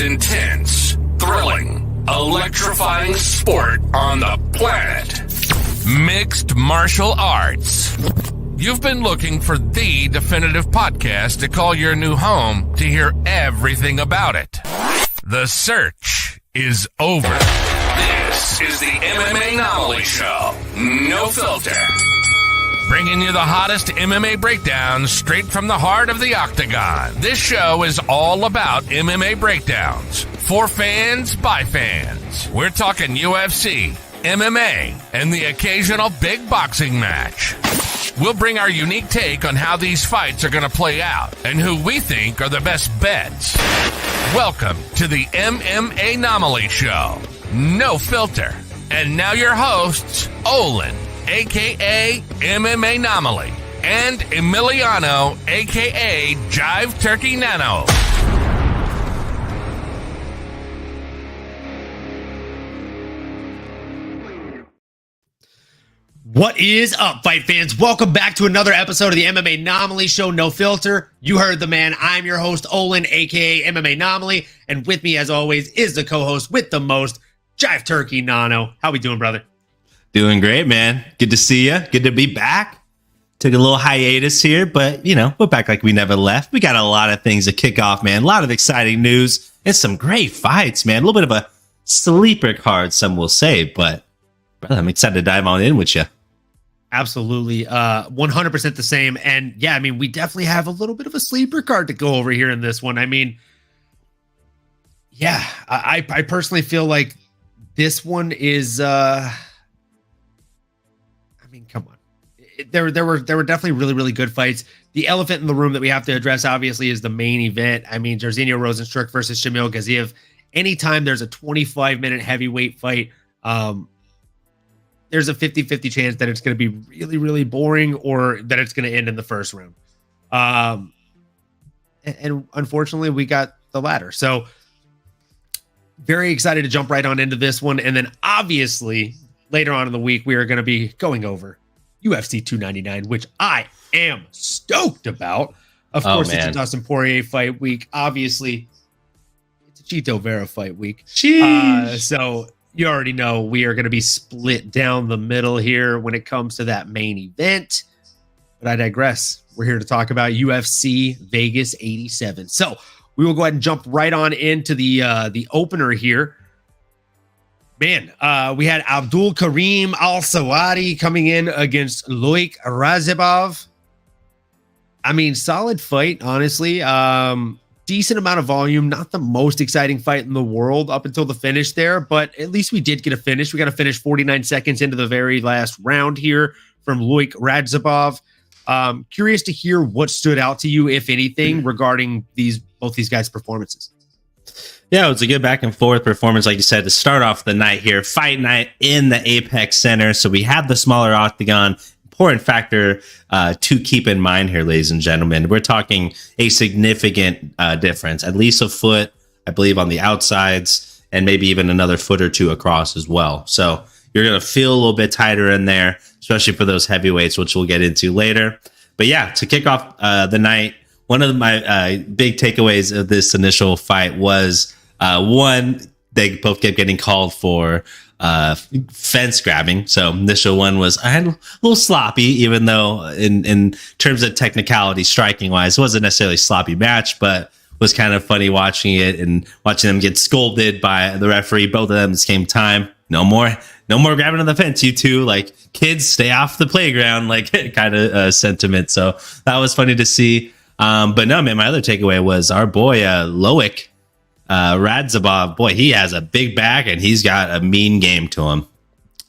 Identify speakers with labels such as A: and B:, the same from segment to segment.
A: intense, thrilling, electrifying sport on the planet. Mixed martial arts. You've been looking for the definitive podcast to call your new home to hear everything about it. The search is over. This is the MMAnomaly Show. No filter. Bringing you the hottest MMA breakdowns straight from the heart of the octagon. This show is all about MMA breakdowns. For fans, by fans. We're talking UFC, MMA, and the occasional big boxing match. We'll bring our unique take on how these fights are going to play out and who we think are the best bets. Welcome to the MMAnomaly Show. No filter. And now your hosts, Olin, a.k.a. MMAnomaly, and Emiliano, a.k.a. Jive Turkey Nano.
B: What is up, fight fans? Welcome back to another episode of the MMAnomaly Show, No Filter. You heard the man. I'm your host, Olin, a.k.a. MMAnomaly, and with me, as always, is the co-host with the most, Jive Turkey Nano. How we doing, brother?
C: Doing great, man. Good to see you. Good to be back. Took a little hiatus here, but, we're back like we never left. We got a lot of things to kick off, man. A lot of exciting news and some great fights, man. A little bit of a sleeper card, some will say, but, brother, I'm excited to dive on in with you.
B: Absolutely. 100% the same. And, yeah, we definitely have a little bit of a sleeper card to go over here in this one. I personally feel like this one is... come on. There were definitely really, really good fights. The elephant in the room that we have to address, obviously, is the main event. Jairzinho Rozenstruik versus Shamil Gaziev. Anytime there's a 25-minute heavyweight fight, there's a 50-50 chance that it's going to be really, really boring or that it's going to end in the first round. And unfortunately, we got the latter. So very excited to jump right on into this one. And then obviously, later on in the week, we are going to be going over UFC 299, which I am stoked about. Of course, it's a Dustin Poirier fight week. Obviously, it's a Chito Vera fight week. So you already know we are going to be split down the middle here when it comes to that main event. But I digress. We're here to talk about UFC Vegas 87. So we will go ahead and jump right on into the opener here. Man, we had Abdul Karim Al-Sawadi coming in against Loic Razibov. Solid fight, honestly. Decent amount of volume. Not the most exciting fight in the world up until the finish there, but at least we did get a finish. We got a finish 49 seconds into the very last round here from Loic Razibov. Curious to hear what stood out to you, if anything, regarding both these guys' performances.
C: Yeah, it was a good back and forth performance, like you said, to start off the night here. Fight night in the Apex Center. So we have the smaller octagon. Important factor to keep in mind here, ladies and gentlemen. We're talking a significant difference, at least a foot, I believe, on the outsides, and maybe even another foot or two across as well. So you're going to feel a little bit tighter in there, especially for those heavyweights, which we'll get into later. But yeah, to kick off the night, one of my big takeaways of this initial fight was one, they both kept getting called for fence grabbing. So initial one was a little sloppy, even though in terms of technicality, striking wise, it wasn't necessarily a sloppy match, but was kind of funny watching it and watching them get scolded by the referee, both of them at the same time. No more grabbing on the fence, you two. Like, kids, stay off the playground, like kind of sentiment. So that was funny to see. But no, man, my other takeaway was our boy Loic Razibov. Boy, he has a big back and he's got a mean game to him.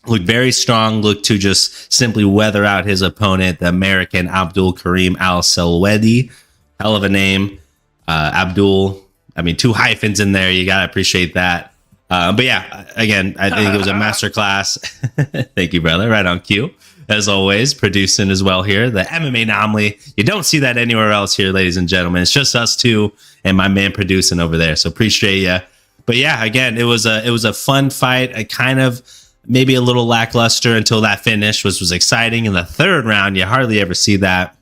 C: Looked very strong, looked to just simply weather out his opponent, the American Abdul Karim Al-Sawadi. Hell of a name. Abdul, two hyphens in there. You got to appreciate that. But yeah, again, I think it was a masterclass. Thank you, brother. Right on cue. As always, producing as well here. The MMAnomaly. You don't see that anywhere else here, ladies and gentlemen. It's just us two and my man producing over there. So appreciate you. But yeah, again, it was a fun fight. I kind of maybe a little lackluster until that finish, which was exciting. In the third round, you hardly ever see that.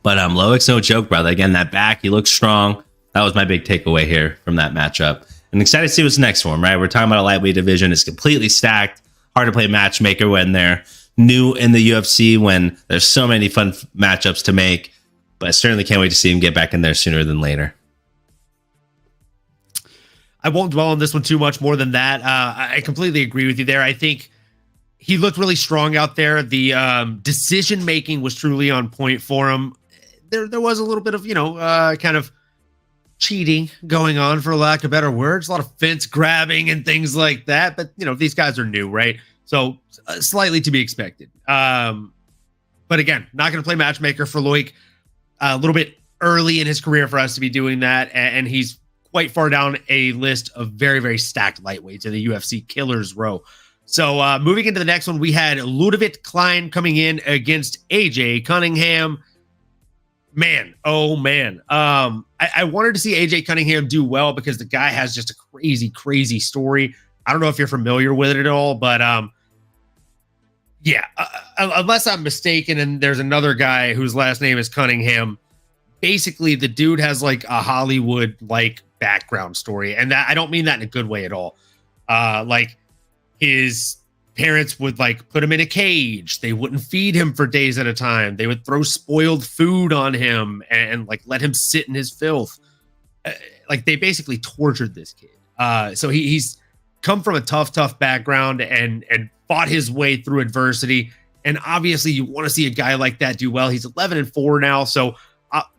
C: But Loic's no joke, brother. Again, that back, he looks strong. That was my big takeaway here from that matchup. And excited to see what's next for him, right? We're talking about a lightweight division. It's completely stacked. Hard to play matchmaker when they're new in the UFC, when there's so many fun matchups to make. But I certainly can't wait to see him get back in there sooner than later.
B: I won't dwell on this one too much more than that. I completely agree with you there. I think he looked really strong out there. The decision making was truly on point for him. There was a little bit of, kind of cheating going on, for lack of better words, a lot of fence grabbing and things like that. But, these guys are new, right? So slightly to be expected. But again, not going to play matchmaker for Loic. A little bit early in his career for us to be doing that. And he's quite far down a list of very, very stacked lightweights in the UFC Killers row. So moving into the next one, we had Ludovic Klein coming in against AJ Cunningham. Man, oh man. I wanted to see AJ Cunningham do well because the guy has just a crazy, crazy story. I don't know if you're familiar with it at all, but unless I'm mistaken, and there's another guy whose last name is Cunningham. Basically, the dude has like a Hollywood-like background story, and that I don't mean that in a good way at all. Like his parents would like put him in a cage. They wouldn't feed him for days at a time. They would throw spoiled food on him and like let him sit in his filth. Like they basically tortured this kid. So he's come from a tough background and fought his way through adversity. And obviously you want to see a guy like that do well. He's 11-4 now. So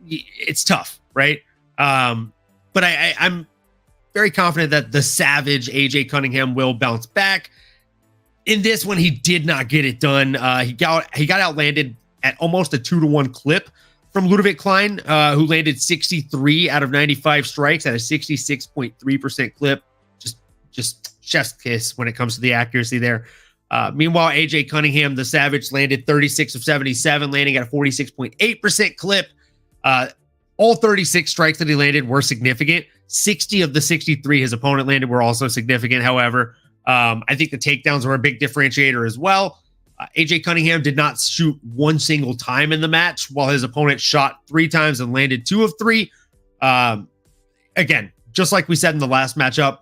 B: it's tough, right? But I'm very confident that the savage AJ Cunningham will bounce back. In this one, he did not get it done. He got outlanded at almost a 2-1 clip from Ludovic Klein, who landed 63 out of 95 strikes at a 66.3% clip. Just chef's kiss when it comes to the accuracy there. Meanwhile, AJ Cunningham, the savage, landed 36 of 77, landing at a 46.8% clip. All 36 strikes that he landed were significant. 60 of the 63 his opponent landed were also significant, however. I think the takedowns were a big differentiator as well. AJ Cunningham did not shoot one single time in the match, while his opponent shot 3 times and landed 2 of 3. Again, just like we said in the last matchup,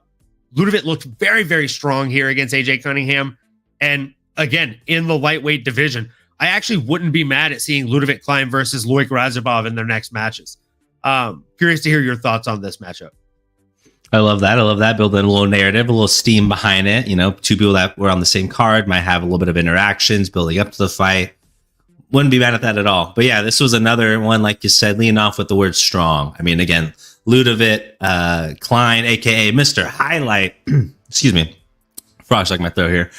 B: Ludovic looked very, very strong here against AJ Cunningham. And again, in the lightweight division, I actually wouldn't be mad at seeing Ludovic Klein versus Loic Razabov in their next matches. Curious to hear your thoughts on this matchup.
C: I love that. Building a little narrative, a little steam behind it. Two people that were on the same card might have a little bit of interactions building up to the fight. Wouldn't be mad at that at all. But yeah, this was another one, like you said, leaning off with the word strong. I mean, again, Ludovic Klein, aka Mr. Highlight. Excuse me. Frogs like my throat here.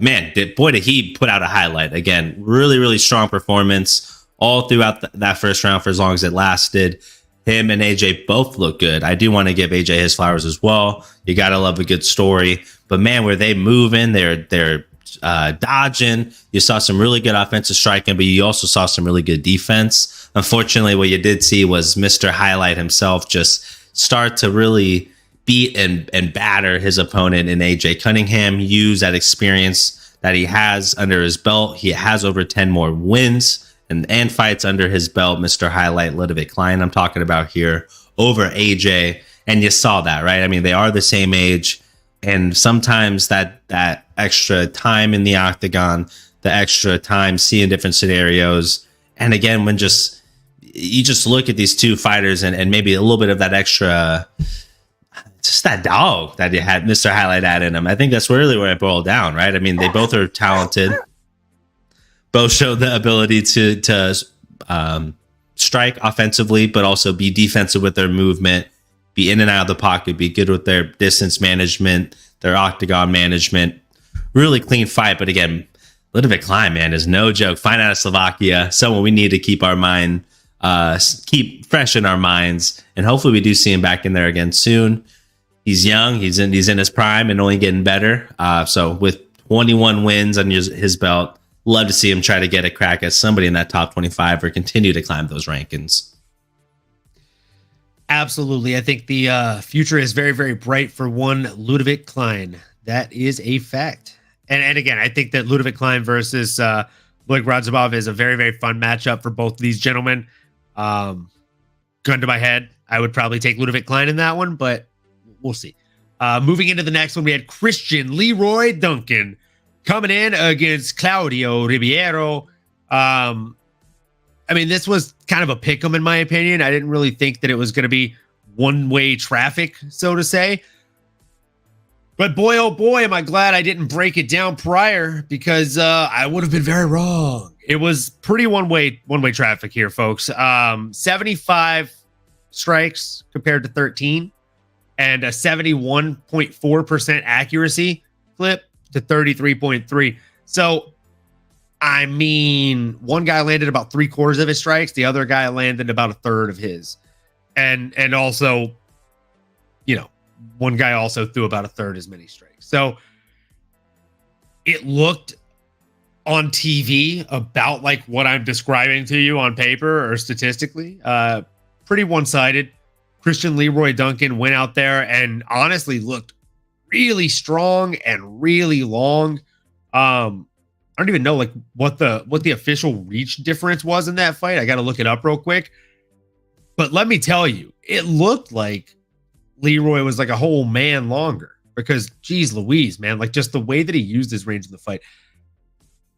C: Man, did he put out a highlight. Again, really, really strong performance all throughout that first round for as long as it lasted. Him and AJ both look good. I do want to give AJ his flowers as well. You got to love a good story. But man, were they moving? They're dodging. You saw some really good offensive striking, but you also saw some really good defense. Unfortunately, what you did see was Mr. Highlight himself just start to really beat and batter his opponent in AJ Cunningham, use that experience that he has under his belt. He has over 10 more wins and fights under his belt, Mr. Highlight Ludovic Klein I'm talking about here, over AJ. And you saw that, right? I mean, they are the same age. And sometimes that extra time in the octagon, the extra time seeing different scenarios. And again, when you just look at these two fighters and maybe a little bit of that extra, just that dog that you had Mr. Highlight at in him. I think that's really where it boiled down, right? I mean, they both are talented. Both showed the ability to strike offensively, but also be defensive with their movement, be in and out of the pocket, be good with their distance management, their octagon management. Really clean fight. But again, Ludovic Klein, man, is no joke. Flying out of Slovakia, someone we need to keep fresh in our minds. And hopefully we do see him back in there again soon. He's young. He's in his prime and only getting better. So with 21 wins on his belt, love to see him try to get a crack at somebody in that top 25 or continue to climb those rankings. Absolutely. I think the future is very, very bright for one Ludovic Klein. That is a fact. And again, I think that Ludovic Klein versus Loic Razabov is a very, very fun matchup for both of these gentlemen.
B: gun to my head, I would probably take Ludovic Klein in that one, but we'll see. Moving into the next one, we had Christian Leroy Duncan coming in against Claudio Ribeiro. I mean, this was kind of a pick'em in my opinion. I didn't really think that it was going to be one-way traffic, so to say. But boy, oh boy, am I glad I didn't break it down prior, because I would have been very wrong. It was pretty one-way traffic here, folks. 75 strikes compared to 13, and a 71.4% accuracy clip to 33.3. So, I mean, one guy landed about 3/4 of his strikes. The other guy landed about 1/3 of his. And also, you know, one guy also threw about 1/3 as many strikes. So it looked on TV about like what I'm describing to you on paper or statistically. Pretty one-sided. Christian Leroy Duncan went out there and honestly looked really strong and really long. I don't even know like what the official reach difference was in that fight. I got to look it up real quick. But let me tell you, it looked like Leroy was like a whole man longer, because geez Louise, man, like just the way that he used his range in the fight.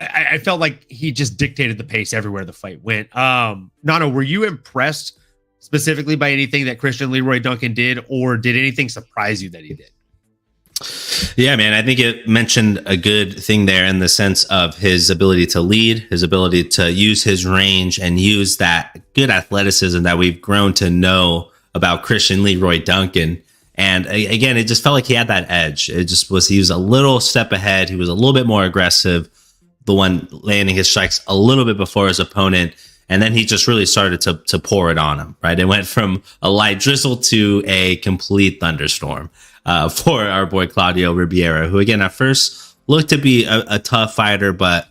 B: I felt like he just dictated the pace everywhere the fight went. Nano, were you impressed specifically by anything that Christian Leroy Duncan did, or did anything surprise you that he did?
C: Yeah, man, I think it mentioned a good thing there in the sense of his ability to lead, his ability to use his range and use that good athleticism that we've grown to know about Christian Leroy Duncan. And again, it just felt like he had that edge. It just was, he was a little step ahead. He was a little bit more aggressive, the one landing his strikes a little bit before his opponent. And then he just really started to pour it on him, right? It went from a light drizzle to a complete thunderstorm for our boy Claudio Ribeiro, who again, at first looked to be a tough fighter, but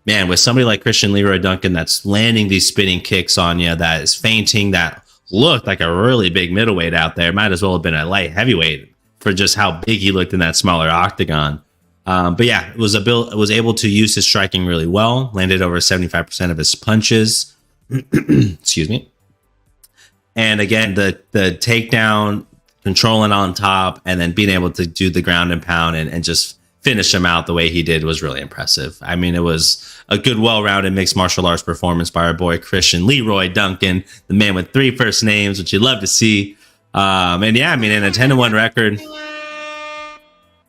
C: man, with somebody like Christian Leroy Duncan that's landing these spinning kicks on you, that is feinting, that looked like a really big middleweight out there, might as well have been a light heavyweight for just how big he looked in that smaller octagon. But yeah, was able to use his striking really well, landed over 75% of his punches. Excuse me. And again, the takedown, controlling on top, and then being able to do the ground and pound and just finish him out the way he did was really impressive. I mean, it was a good, well-rounded mixed martial arts performance by our boy Christian Leroy Duncan, the man with 3 first names, which you love to see. And yeah, I mean, in a 10-1 record.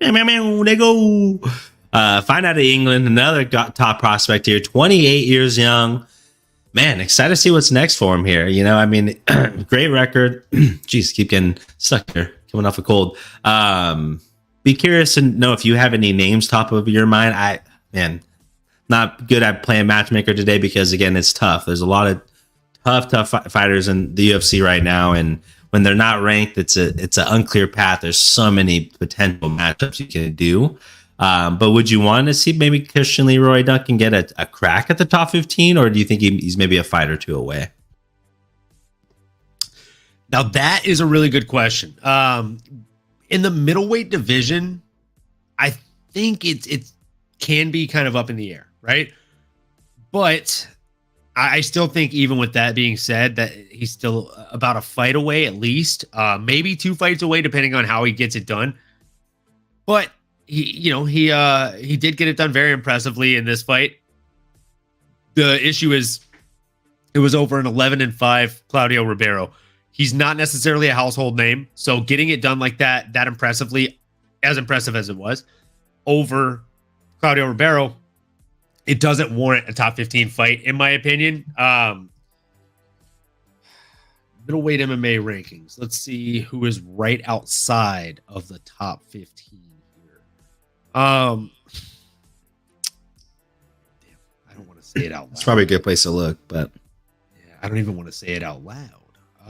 C: They go. Find out of England, another top prospect here, 28 years young. Man, excited to see what's next for him here. You know, I mean, great record. Jeez, keep getting stuck here, coming off a cold. Be curious to know if you have any names top of your mind. Not good at playing matchmaker today because, again, it's tough. There's a lot of tough fighters in the UFC right now, and when they're not ranked, it's an unclear path. There's so many potential matchups you can do. But would you want to see maybe Christian Leroy Duncan get a crack at the top 15, or do you think he's maybe a fight or two away?
B: Now, that is a really good question. In the middleweight division, I think it can be kind of up in the air, right? But I still think, even with that being said, that he's still about a fight away at least, maybe 2 fights away, depending on how he gets it done. But he did get it done very impressively in this fight. The issue is it was over an 11-5 Claudio Ribeiro. He's not necessarily a household name, so getting it done like that impressively, as impressive as it was, over Claudio Ribeiro, it doesn't warrant a top 15 fight, in my opinion. Middleweight MMA rankings. Let's see who is right outside of the top 15 here. Damn, I don't want to say it out loud.
C: It's probably a good place to look, but
B: yeah, I don't even want to say it out loud.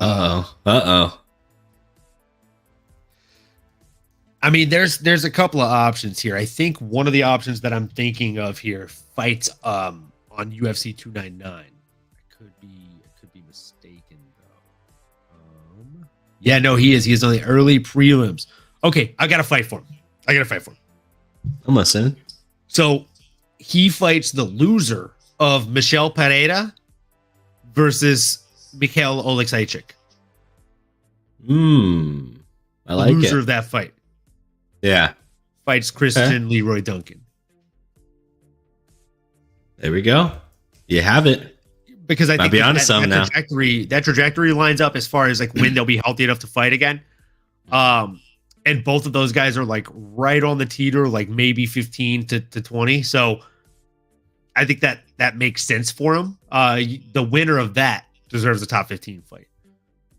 B: I mean, there's a couple of options here. I think one of the options that I'm thinking of here fights on UFC 299. I could be mistaken though. Yeah, no, he is. He is on the early prelims. Okay, I got to fight for him.
C: I'm listening.
B: So he fights the loser of Michel Pereira versus Mikhail Oleksiejczyk.
C: I like
B: loser
C: it.
B: of that fight
C: Yeah.
B: fights Christian Leroy Duncan.
C: There we go. You have it.
B: Because I think
C: that
B: trajectory lines up as far as like when they'll be healthy enough to fight again. And both of those guys are like right on the teeter, like maybe 15 to 20. So I think that makes sense for him. The winner of that deserves a top 15 fight.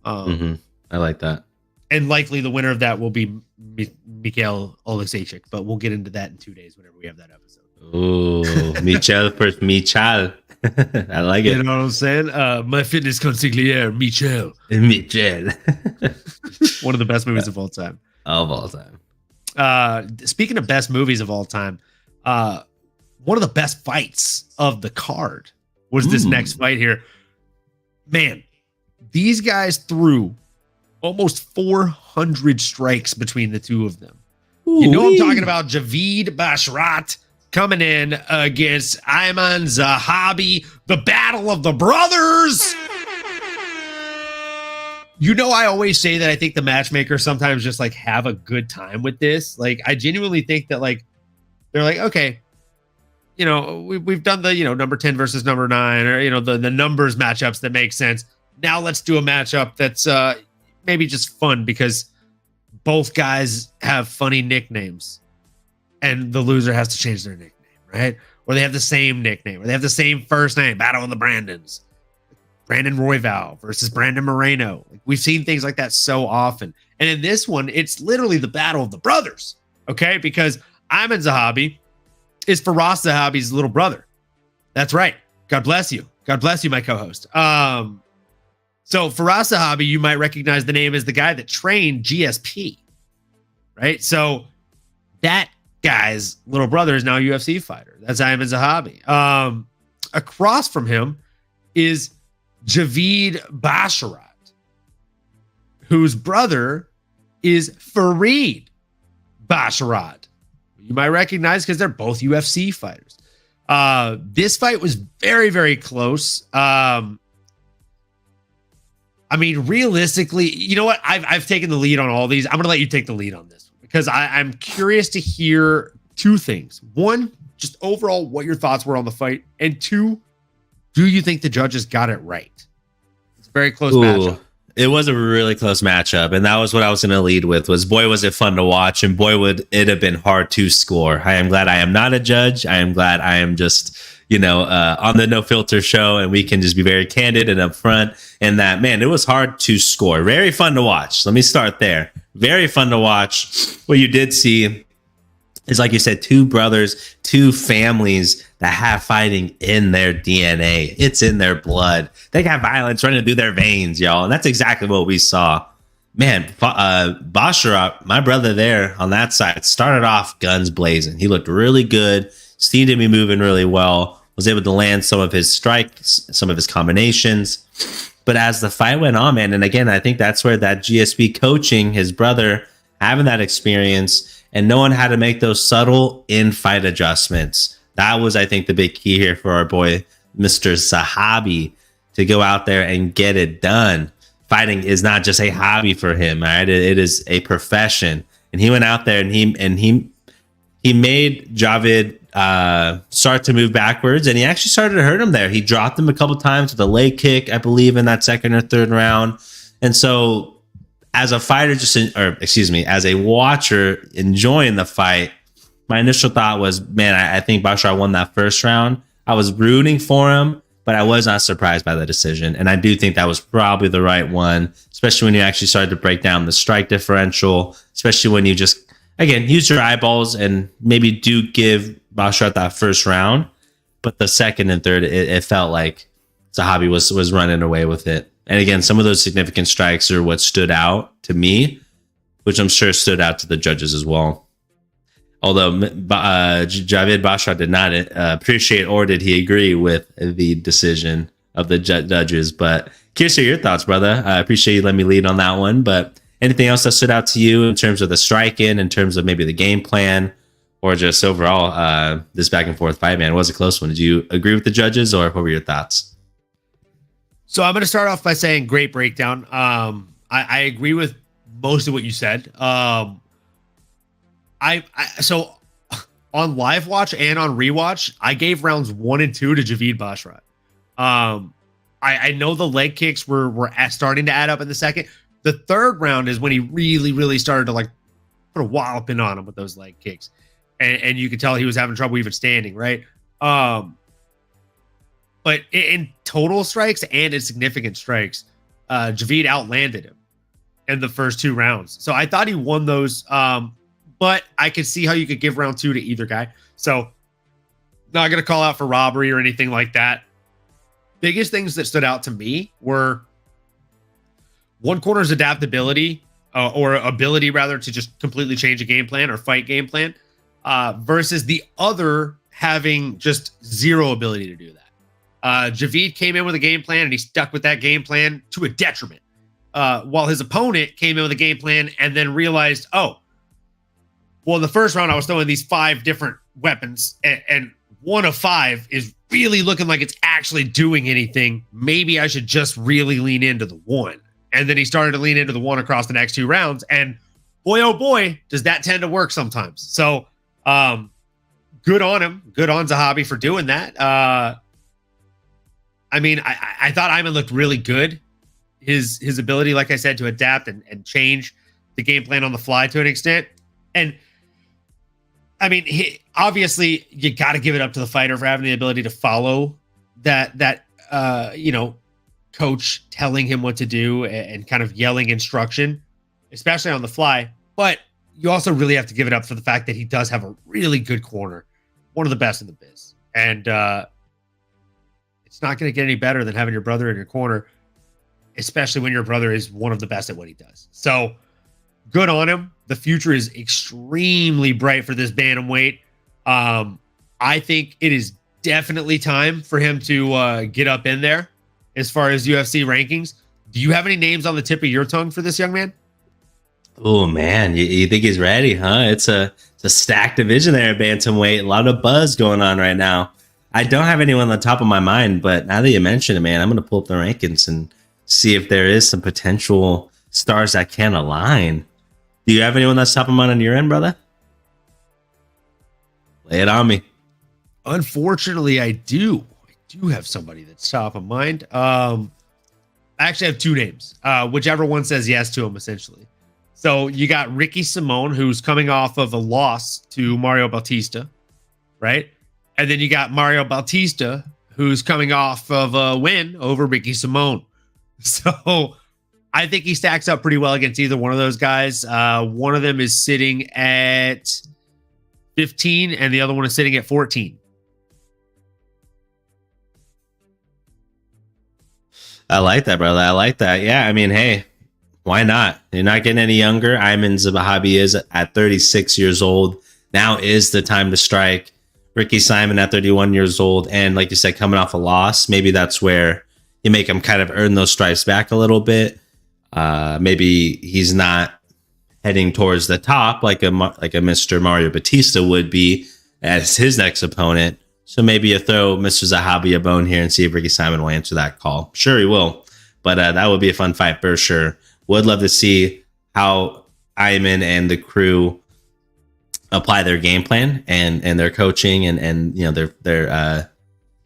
C: I like that.
B: And likely the winner of that will be Mikhail Oleksiejczuk, but we'll get into that in 2 days whenever we have that episode.
C: Oh, Michel first, Michel. I like it.
B: You know what I'm saying? My fitness consigliere, Michel.
C: Michel.
B: One of the best movies of all time.
C: Of all time.
B: Speaking of best movies of all time, one of the best fights of the card was this next fight here. Man, these guys threw almost 400 strikes between the two of them. Ooh-wee. You know I'm talking about Javid Basharat coming in against Ayman Zahabi, the battle of the brothers. You know, I always say that I think the matchmakers sometimes just like have a good time with this. Like, I genuinely think that like, they're like, okay, you know, we've done the, you know, number 10 versus number 9, or, you know, the numbers matchups that make sense. Now let's do a matchup that's maybe just fun because both guys have funny nicknames and the loser has to change their nickname, right? Or they have the same nickname, or they have the same first name, Battle of the Brandons. Brandon Royval versus Brandon Moreno. Like, we've seen things like that so often. And in this one, it's literally the battle of the brothers, okay? Because Ayman Zahabi is Firas Zahabi's little brother. That's right. God bless you. God bless you, my co-host. So Firas Zahabi, you might recognize the name as the guy that trained GSP, right? So that guy's little brother is now a UFC fighter. That's Ayman Zahabi. Across from him is Javid Basharat, whose brother is Fareed Basharat. You might recognize because they're both UFC fighters. This fight was very, very close. I mean, realistically, you know what? I've taken the lead on all these. I'm going to let you take the lead on this one because I'm curious to hear two things. One, just overall what your thoughts were on the fight. And two, do you think the judges got it right? It's a very close matchup.
C: It was a really close matchup, and that was what I was going to lead with. Was boy, was it fun to watch, and boy, would it have been hard to score. I am glad I am not a judge. I am glad I am just, on the No Filter show, and we can just be very candid and upfront. And that, man, it was hard to score. Very fun to watch. Let me start there. Very fun to watch. What you did see is, like you said, two brothers, two families that have fighting in their DNA. It's in their blood. They got violence running through their veins, y'all. And that's exactly what we saw. Man, Basharat, my brother there on that side, started off guns blazing. He looked really good, seemed to be moving really well, was able to land some of his strikes, some of his combinations. But as the fight went on, man, and again, I think that's where that GSP coaching, his brother, having that experience, and knowing how to make those subtle in-fight adjustments. That was, I think, the big key here for our boy, Mr. Zahabi, to go out there and get it done. Fighting is not just a hobby for him, right? It is a profession. And he went out there and he made Javid start to move backwards, and he actually started to hurt him there. He dropped him a couple times with a leg kick, I believe, in that second or third round. And so, as a fighter, as a watcher enjoying the fight, my initial thought was, man, I think Basharat won that first round. I was rooting for him, but I was not surprised by the decision. And I do think that was probably the right one, especially when you actually started to break down the strike differential, especially when you just, again, use your eyeballs and maybe do give Basharat that first round. But the second and third, it felt like Zahabi was running away with it. And again, some of those significant strikes are what stood out to me, which I'm sure stood out to the judges as well. Although Javid Basharat did not appreciate or did he agree with the decision of the judges. But curious to hear your thoughts, brother. I appreciate you letting me lead on that one. But anything else that stood out to you in terms of the striking, in terms of maybe the game plan, or just overall this back and forth fight, man? It was a close one. Did you agree with the judges, or what were your thoughts?
B: So I'm going to start off by saying great breakdown. I agree with most of what you said. So on live watch and on rewatch, I gave rounds 1 and 2 to Javid Basharat. I know the leg kicks were starting to add up in the second. The third round is when he really started to like put a walloping on him with those leg kicks, and you could tell he was having trouble even standing, right? But in total strikes and in significant strikes, Javid outlanded him in the first 2 rounds. So I thought he won those. But I could see how you could give round 2 to either guy. So not going to call out for robbery or anything like that. Biggest things that stood out to me were one corner's adaptability or ability rather to just completely change a game plan or fight game plan versus the other having just zero ability to do that. Javid came in with a game plan and he stuck with that game plan to a detriment. While his opponent came in with a game plan and then realized, oh, well, in the first round, I was throwing these 5 different weapons, and 1 of 5 is really looking like it's actually doing anything. Maybe I should just really lean into the 1. And then he started to lean into the 1 across the next 2 rounds. And boy, oh boy, does that tend to work sometimes. So good on him. Good on Zahabi for doing that. I thought Ayman looked really good. His ability, like I said, to adapt and change the game plan on the fly to an extent. And I mean, obviously, you got to give it up to the fighter for having the ability to follow that coach telling him what to do and kind of yelling instruction, especially on the fly. But you also really have to give it up for the fact that he does have a really good corner, one of the best in the biz. And it's not going to get any better than having your brother in your corner, especially when your brother is one of the best at what he does. So good on him. The future is extremely bright for this bantamweight. I think it is definitely time for him to get up in there as far as UFC rankings. Do you have any names on the tip of your tongue for this young man?
C: Oh man, you think he's ready, huh? It's a stacked division there at bantamweight. A lot of buzz going on right now. I don't have anyone on the top of my mind, but now that you mention it, man, I'm going to pull up the rankings and see if there is some potential stars that can align. Do you have anyone that's top of mind on your end, brother? Lay it on me.
B: Unfortunately, I do. I do have somebody that's top of mind. I actually have 2 names. Whichever one says yes to him, essentially. So you got Ricky Simón, who's coming off of a loss to Mario Bautista, right? And then you got Mario Bautista, who's coming off of a win over Ricky Simón. So I think he stacks up pretty well against either one of those guys. One of them is sitting at 15 and the other one is sitting at 14.
C: I like that, brother. I like that. Yeah, I mean, hey, why not? You're not getting any younger. Ayman Zahabi is at 36 years old. Now is the time to strike. Ricky Simon at 31 years old. And like you said, coming off a loss, maybe that's where you make him kind of earn those stripes back a little bit. Maybe he's not heading towards the top like a Mr. Mario Batista would be as his next opponent. So maybe you throw Mr. Zahabi a bone here and see if Ricky Simon will answer that call. Sure, he will. But that would be a fun fight for sure. Would love to see how Ayman and the crew apply their game plan and their coaching and you know their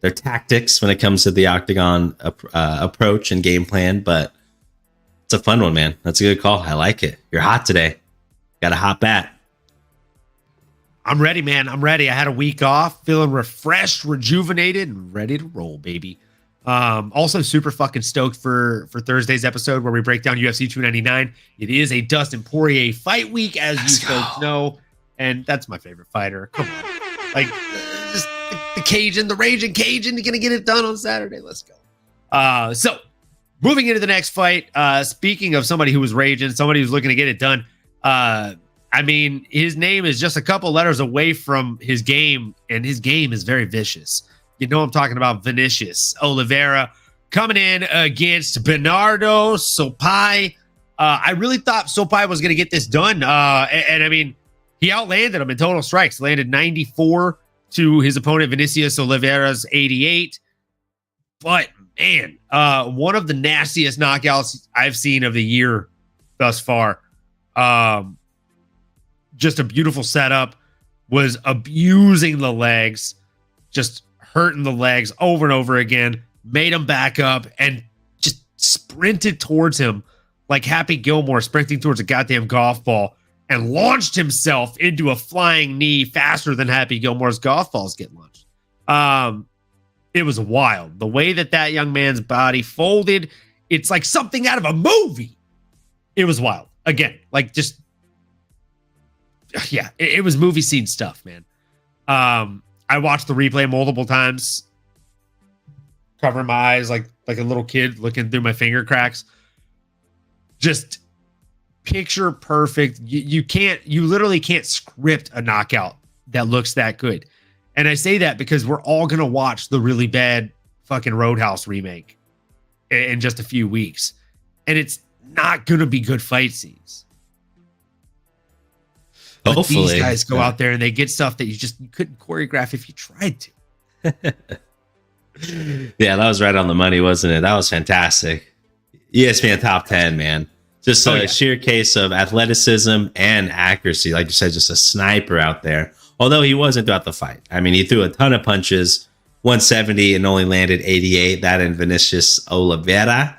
C: tactics when it comes to the octagon approach and game plan. But it's a fun one, man. That's a good call. I like it. You're hot today. Got a hot bat.
B: I'm ready, man. I'm ready. I had a week off, feeling refreshed, rejuvenated, and ready to roll, baby. Also super fucking stoked for Thursday's episode where we break down UFC 299. It is a Dustin Poirier fight week, as you folks know, and that's my favorite fighter. Come on, like just the Cajun, the raging Cajun, gonna get it done on Saturday. Let's go. So moving into the next fight. Speaking of somebody who was raging, somebody who's looking to get it done. I mean, his name is just a couple letters away from his game, and his game is very vicious. You know I'm talking about Vinicius Oliveira coming in against Bernardo Sopai. I really thought Sopai was going to get this done. And I mean, he outlanded him in total strikes. Landed 94 to his opponent Vinicius Oliveira's 88. But, man, one of the nastiest knockouts I've seen of the year thus far. Just a beautiful setup. Was abusing the legs, just hurting the legs over and over again. Made him back up and just sprinted towards him like Happy Gilmore sprinting towards a goddamn golf ball, and launched himself into a flying knee faster than Happy Gilmore's golf balls get launched. It was wild. The way that young man's body folded, it's like something out of a movie. It was wild. Again, like just, yeah, it was movie scene stuff, man. I watched the replay multiple times, covering my eyes like a little kid looking through my finger cracks. Just picture perfect. You literally can't script a knockout that looks that good. And I say that because we're all going to watch the really bad fucking Roadhouse remake in just a few weeks. And it's not going to be good fight scenes. But
C: Hopefully.
B: These guys go out there and they get stuff that you couldn't choreograph if you tried to.
C: Yeah, that was right on the money, wasn't it? That was fantastic. ESPN top 10, man. Just a sheer case of athleticism and accuracy. Like you said, just a sniper out there. Although he wasn't throughout the fight. I mean, he threw a ton of punches, 170 and only landed 88. That and Vinicius Oliveira.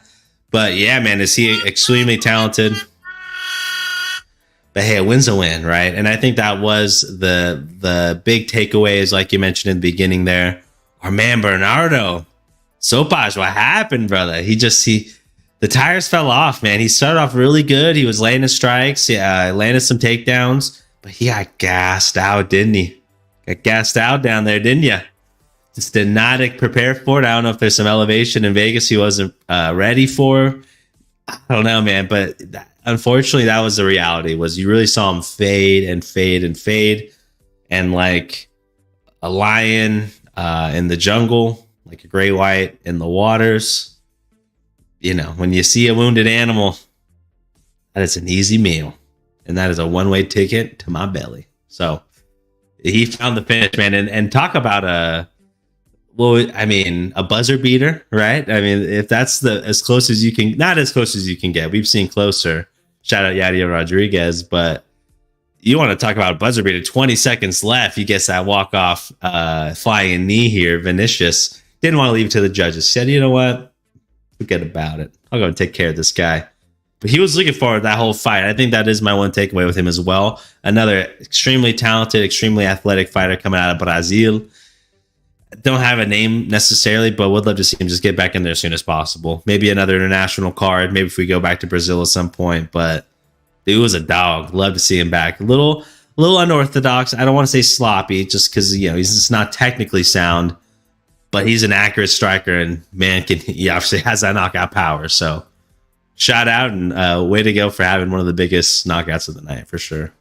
C: But yeah, man, is he extremely talented? But hey, a win's a win, right? And I think that was the big takeaways, like you mentioned in the beginning there. Our man Bernardo Sopas, what happened, brother? The tires fell off, man. He started off really good. He was laying his strikes. Yeah, landed some takedowns, but he got gassed out, didn't he? Got gassed out down there, didn't you? Just did not prepare for it. I don't know if there's some elevation in Vegas he wasn't ready for. I don't know, man. But unfortunately, that was the reality. Was you really saw him fade and fade and fade, and like a lion in the jungle, like a gray white in the waters. You know, when you see a wounded animal, that is an easy meal. And that is a one-way ticket to my belly. So he found the finish, man. And talk about a buzzer beater, right? I mean, if that's as close as you can, not as close as you can get. We've seen closer. Shout out Yadir Rodriguez. But you want to talk about a buzzer beater. 20 seconds left. He gets that walk-off flying knee here. Vinicius didn't want to leave it to the judges. Said, you know what? Forget about it. I'll go and take care of this guy. But he was looking forward to that whole fight. I think that is my one takeaway with him as well. Another extremely talented, extremely athletic fighter coming out of Brazil. Don't have a name necessarily, but would love to see him just get back in there as soon as possible. Maybe another international card. Maybe if we go back to Brazil at some point. But dude was a dog. Love to see him back. A little unorthodox. I don't want to say sloppy, just because he's just not technically sound. But he's an accurate striker, and man, he obviously has that knockout power. So, shout out and way to go for having one of the biggest knockouts of the night for sure.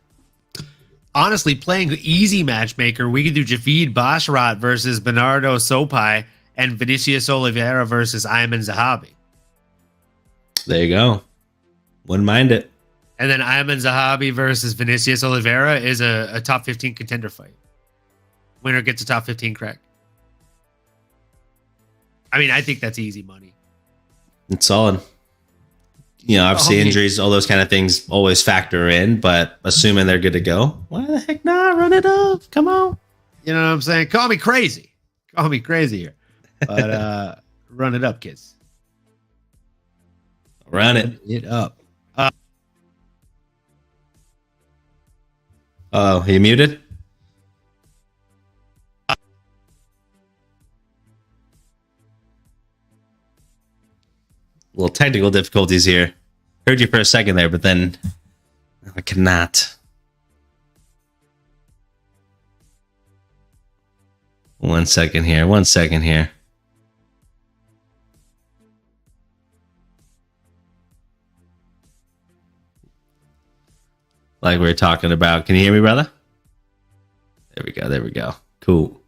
B: Honestly, playing easy matchmaker, we could do Javid Basharat versus Bernardo Sopai and Vinicius Oliveira versus Ayman Zahabi.
C: There you go. Wouldn't mind it.
B: And then Ayman Zahabi versus Vinicius Oliveira is a top 15 contender fight. Winner gets a top 15 crack. I mean, I think that's easy money.
C: It's solid. Obviously injuries, all those kind of things always factor in, but assuming they're good to go, why the heck not? Run it up. Come on.
B: You know what I'm saying? Call me crazy. Call me crazy here. But run it up, kids.
C: Run it.
B: It up.
C: Oh, you muted? Little technical difficulties here. Heard you for a second there, but then I cannot. One second here. Like we were talking about. Can you hear me, brother? There we go. Cool.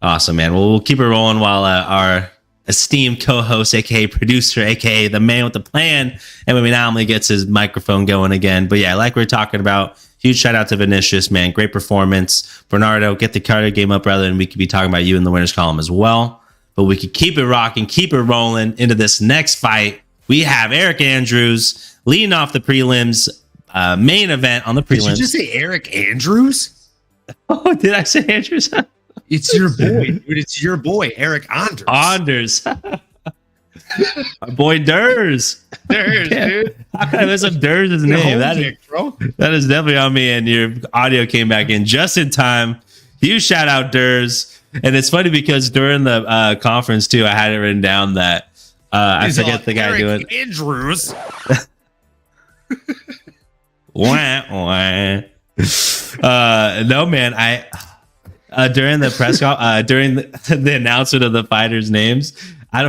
C: Awesome, man. Well, we'll keep it rolling while our esteemed co-host, aka producer, aka the man with the plan, MMAnomaly gets his microphone going again. But yeah, like we were talking about, huge shout out to Vinicius, man. Great performance. Bernardo, get the cardio game up, brother, and we could be talking about you in the winners column as well. But we could keep it rocking, keep it rolling into this next fight. we have Eric Andrews leading off the prelims, main event on the prelims.
B: Did you just say Eric Andrews?
C: Oh, did I say Andrews?
B: It's your boy, dude. It's your boy, Eric Anders.
C: Our boy Durs.
B: Dude.
C: How can I mess up Durs' name? That is definitely on me, and your audio came back in just in time. Huge shout out, Durs. And it's funny because during the conference, too, I had it written down that I forget the guy
B: Eric
C: doing
B: Andrews.
C: Wah, wah. No, man. During the press call, during the announcement of the fighters' names,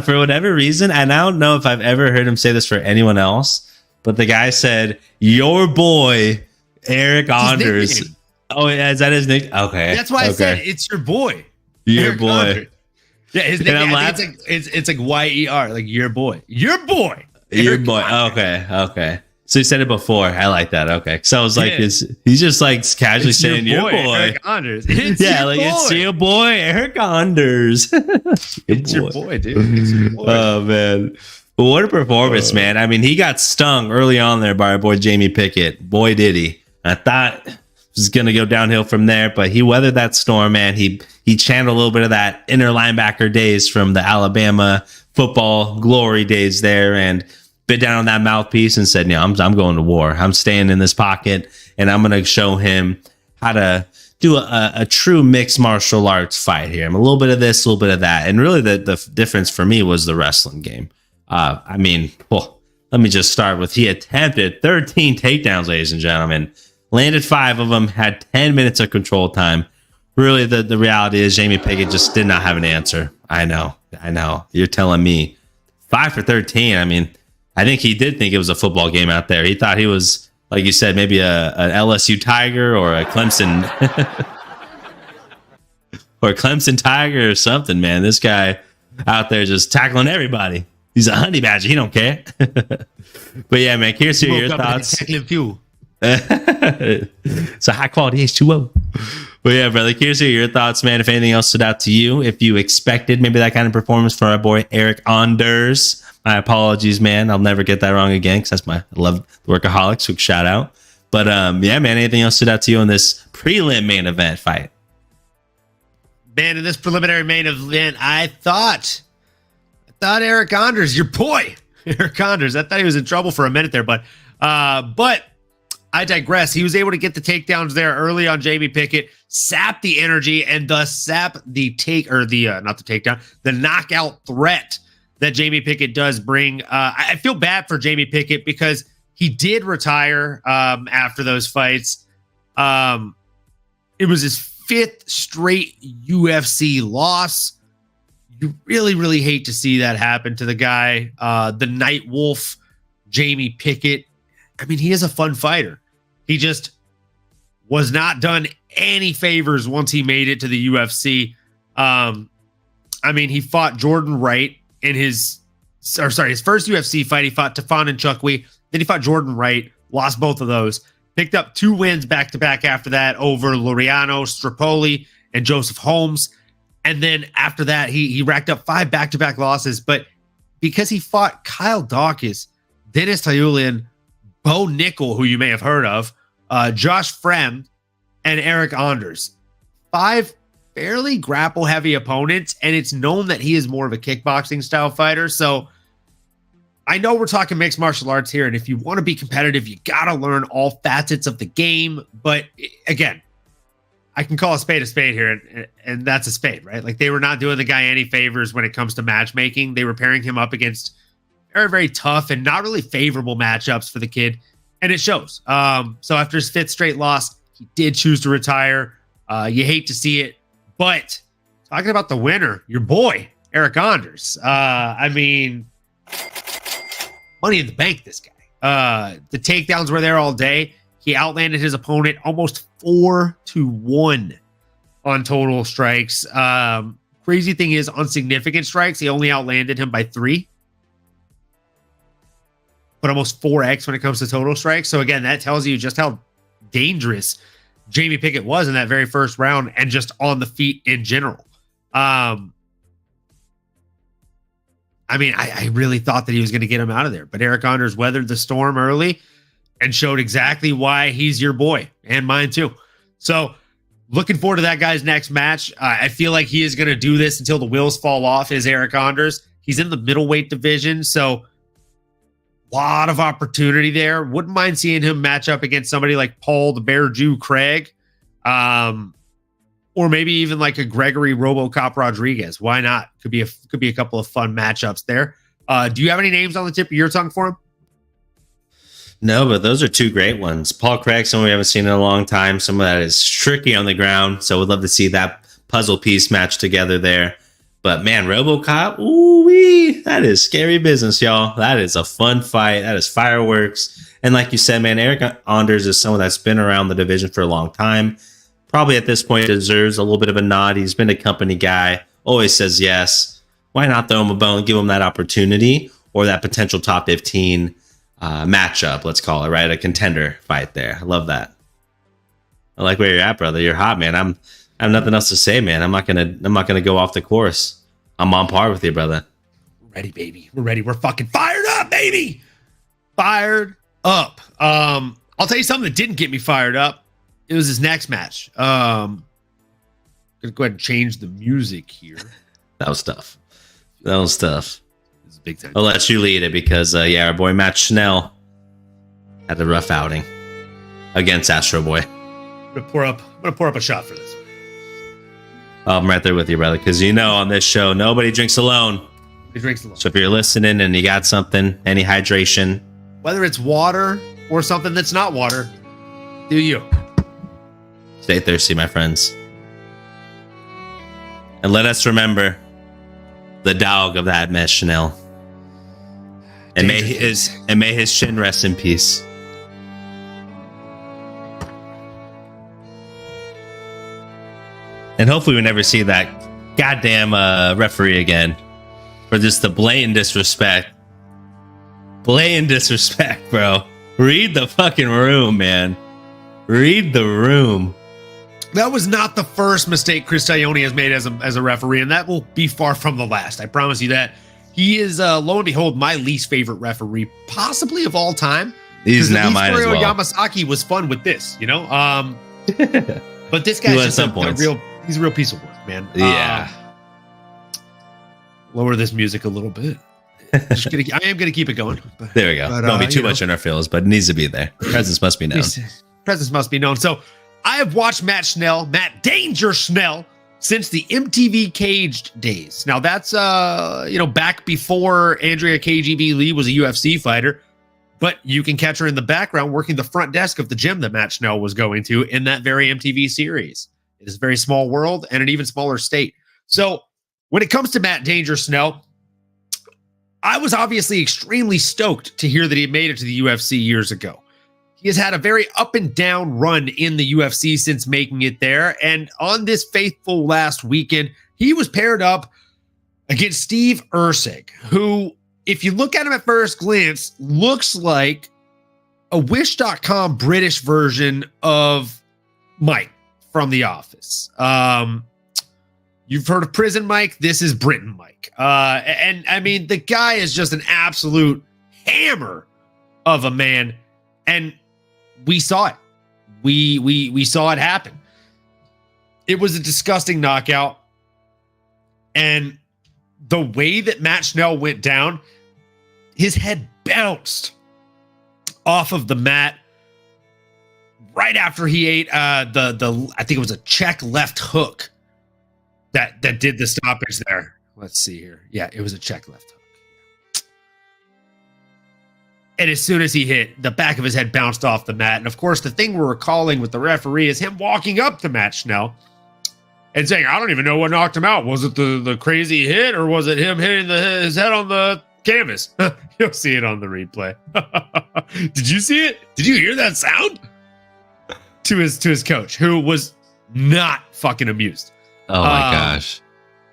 C: for whatever reason, and I don't know if I've ever heard him say this for anyone else, but the guy said, "Your boy, Eric Anders." Oh, yeah, is that his nickname? Okay,
B: that's why I said it's your boy.
C: Your
B: Eric
C: boy.
B: Anders. Yeah, his name. It's like YER, like your boy. Your boy.
C: Your boy. Okay. So he said it before. I like that. Okay. So I was like, he's just like casually saying your boy.
B: Eric Anders.
C: It's your boy, Eric Anders.
B: It's your boy, dude. It's your boy.
C: Oh, man. But what a performance, man. I mean, he got stung early on there by our boy Jamie Pickett. Boy, did he. I thought it was going to go downhill from there, but he weathered that storm, man. He channeled a little bit of that inner linebacker days from the Alabama football glory days there, and bit down on that mouthpiece and said, I'm going to war. I'm staying in this pocket, and I'm going to show him how to do a true mixed martial arts fight here. I'm a little bit of this, a little bit of that. And really the difference for me was the wrestling game. Let me just start with, he attempted 13 takedowns, ladies and gentlemen, landed 5 of them, had 10 minutes of control time. Really, the reality is Jamie Pickett just did not have an answer. I know. You're telling me 5 for 13. I mean, I think he did think it was a football game out there. He thought he was, like you said, maybe an LSU Tiger or a Clemson or a Clemson Tiger or something, man. This guy out there just tackling everybody. He's a honey badger. He don't care. But yeah, man, here's your thoughts. It's a high quality H2O. But yeah, brother, here's your thoughts, man. If anything else stood out to you, if you expected maybe that kind of performance from our boy Eric Anders, my apologies, man. I'll never get that wrong again because I love the Workaholics. Quick shout out. But yeah, man, anything else stood out to you in this prelim main event fight?
B: Man, in this preliminary main event, I thought Eric Anders, your boy, Eric Anders. I thought he was in trouble for a minute there, but I digress. He was able to get the takedowns there early on Jamie Pickett, sap the energy, and thus sap the the knockout threat that Jamie Pickett does bring. I feel bad for Jamie Pickett because he did retire after those fights. It was his 5th straight UFC loss. You really, really hate to see that happen to the guy. The Night Wolf, Jamie Pickett. I mean, he is a fun fighter. He just was not done any favors once he made it to the UFC. He fought Jordan Wright in his first UFC fight. He fought Tafon and Chukwi. Then he fought Jordan Wright, lost both of those. Picked up 2 wins back-to-back after that over Laureano Strapoli and Joseph Holmes. And then after that, he racked up 5 back-to-back losses. But because he fought Kyle Dawkins, Dennis Tayulian, Bo Nickel, who you may have heard of, Josh Fremd, and Eric Anders. 5 fairly grapple-heavy opponents, and it's known that he is more of a kickboxing-style fighter. So I know we're talking mixed martial arts here, and if you want to be competitive, you got to learn all facets of the game. But again, I can call a spade here, and that's a spade, right? Like, they were not doing the guy any favors when it comes to matchmaking. They were pairing him up against very, very tough and not really favorable matchups for the kid, and it shows. So after his 5th straight loss, he did choose to retire. You hate to see it, but talking about the winner, your boy, Eric Anders. Money in the bank, this guy. The takedowns were there all day. He outlanded his opponent almost 4-1 on total strikes. Crazy thing is, on significant strikes, he only outlanded him by 3. But almost 4x when it comes to total strikes. So again, that tells you just how dangerous Jamie Pickett was in that very first round and just on the feet in general. I I mean, I really thought that he was going to get him out of there, but Eric Anders weathered the storm early and showed exactly why he's your boy and mine too. So looking forward to that guy's next match. I feel like he is going to do this until the wheels fall off, is Eric Anders. He's in the middleweight division, so a lot of opportunity there. Wouldn't mind seeing him match up against somebody like Paul the Bear Jew Craig, or maybe even like a Gregory RoboCop Rodriguez. Why not? Could be a couple of fun matchups there. Do you have any names on the tip of your tongue for him?
C: No, but those are two great ones. Paul Craig, someone we haven't seen in a long time. Someone that is tricky on the ground. So we'd love to see that puzzle piece match together there. But man, RoboCop, ooh-wee, that is scary business, y'all. That is a fun fight. That is fireworks. And like you said, man, Eric Anders is someone that's been around the division for a long time. Probably at this point deserves a little bit of a nod. He's been a company guy, always says yes. Why not throw him a bone, give him that opportunity or that potential top 15 matchup, let's call it, right? A contender fight there. I love that. I like where you're at, brother. You're hot, man. I have nothing else to say, man. I'm not gonna go off the course. I'm on par with you, brother.
B: We're ready, baby. We're ready. We're fucking fired up, baby. Fired up. I'll tell you something that didn't get me fired up. It was his next match. Gonna go ahead and change the music here.
C: That was tough.
B: It's big time.
C: I'll let you lead it because our boy Matt Schnell had a rough outing against Astro Boy.
B: I'm gonna pour up a shot for this.
C: I'm right there with you, brother, because on this show nobody drinks alone.
B: He drinks alone.
C: So if you're listening and you got something, any hydration,
B: Whether it's water or something that's not water, do you?
C: stay thirsty, my friends. And let us remember the dog of that Matt Schnell. And may his shin rest in peace. And hopefully we never see that goddamn referee again for just the blatant disrespect. Blatant disrespect, bro. Read the fucking room, man. Read the room.
B: That was not the first mistake Chris Ione has made as a referee, and that will be far from the last. I promise you that. He is, lo and behold, my least favorite referee, possibly of all time.
C: He's now mine as well.
B: Yamasaki was fun with this, But this guy's just he's a real piece of work, man.
C: Yeah.
B: Lower this music a little bit. I am gonna keep it going.
C: There we go. Don't be too much in our feels, but it needs to be there. Presence must be known.
B: Presence must be known. So I have watched Matt Danger Schnell, since the MTV Caged days. Now that's back before Andrea KGB Lee was a UFC fighter, but you can catch her in the background working the front desk of the gym that Matt Schnell was going to in that very MTV series. It is a very small world and an even smaller state. So when it comes to Matt Danger Schnell, I was obviously extremely stoked to hear that he made it to the UFC years ago. He has had a very up and down run in the UFC since making it there. And on this faithful last weekend, he was paired up against Steve Erceg, who, if you look at him at first glance, looks like a Wish.com British version of Mike from The Office. You've heard of Prison Mike. This is Britain Mike. And I mean, the guy is just an absolute hammer of a man. And we saw it. We saw it happen. It was a disgusting knockout. And the way that Matt Schnell went down, his head bounced off of the mat right after he ate the I think it was a check left hook that did the stoppage there. Let's see here. Yeah, it was a check left hook. And as soon as he hit, the back of his head bounced off the mat. And of course, the thing we're recalling with the referee is him walking up to Matt Schnell and saying, I don't even know what knocked him out. Was it the crazy hit or was it him hitting his head on the canvas? You'll see it on the replay. Did you see it? Did you hear that sound? To his coach, who was not fucking amused.
C: Oh my gosh.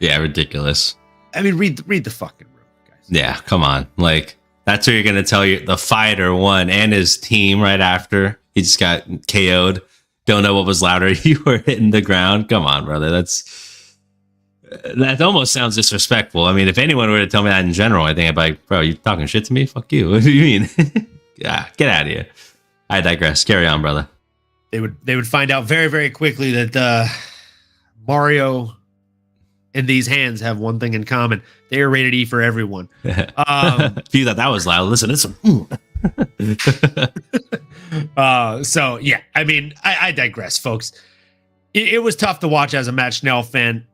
C: Yeah, ridiculous.
B: I mean, read the fucking room, guys.
C: Yeah, come on. Like, that's what you're going to tell the fighter won and his team right after. He just got KO'd. Don't know what was louder. You were hitting the ground. Come on, brother. That almost sounds disrespectful. I mean, if anyone were to tell me that in general, I think I'd be like, bro, you talking shit to me? Fuck you. What do you mean? Yeah, get out of here. I digress. Carry on, brother.
B: They would find out very, very quickly that Mario and these hands have one thing in common. They are rated E for everyone.
C: If you thought that was loud, listen.
B: So yeah, I mean, I digress, folks. It was tough to watch as a Matt Schnell fan,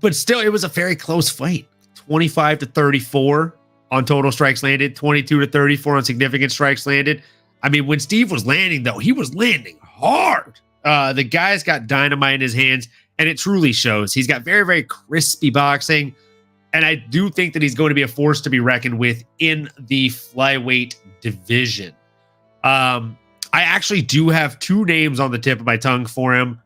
B: but still, it was a very close fight. 25-34 on total strikes landed, 22-34 on significant strikes landed. I mean, when Steve was landing, though, he was landing hard. The guy's got dynamite in his hands, and it truly shows. He's got very, very crispy boxing, and I do think that he's going to be a force to be reckoned with in the flyweight division. I actually do have two names on the tip of my tongue for him,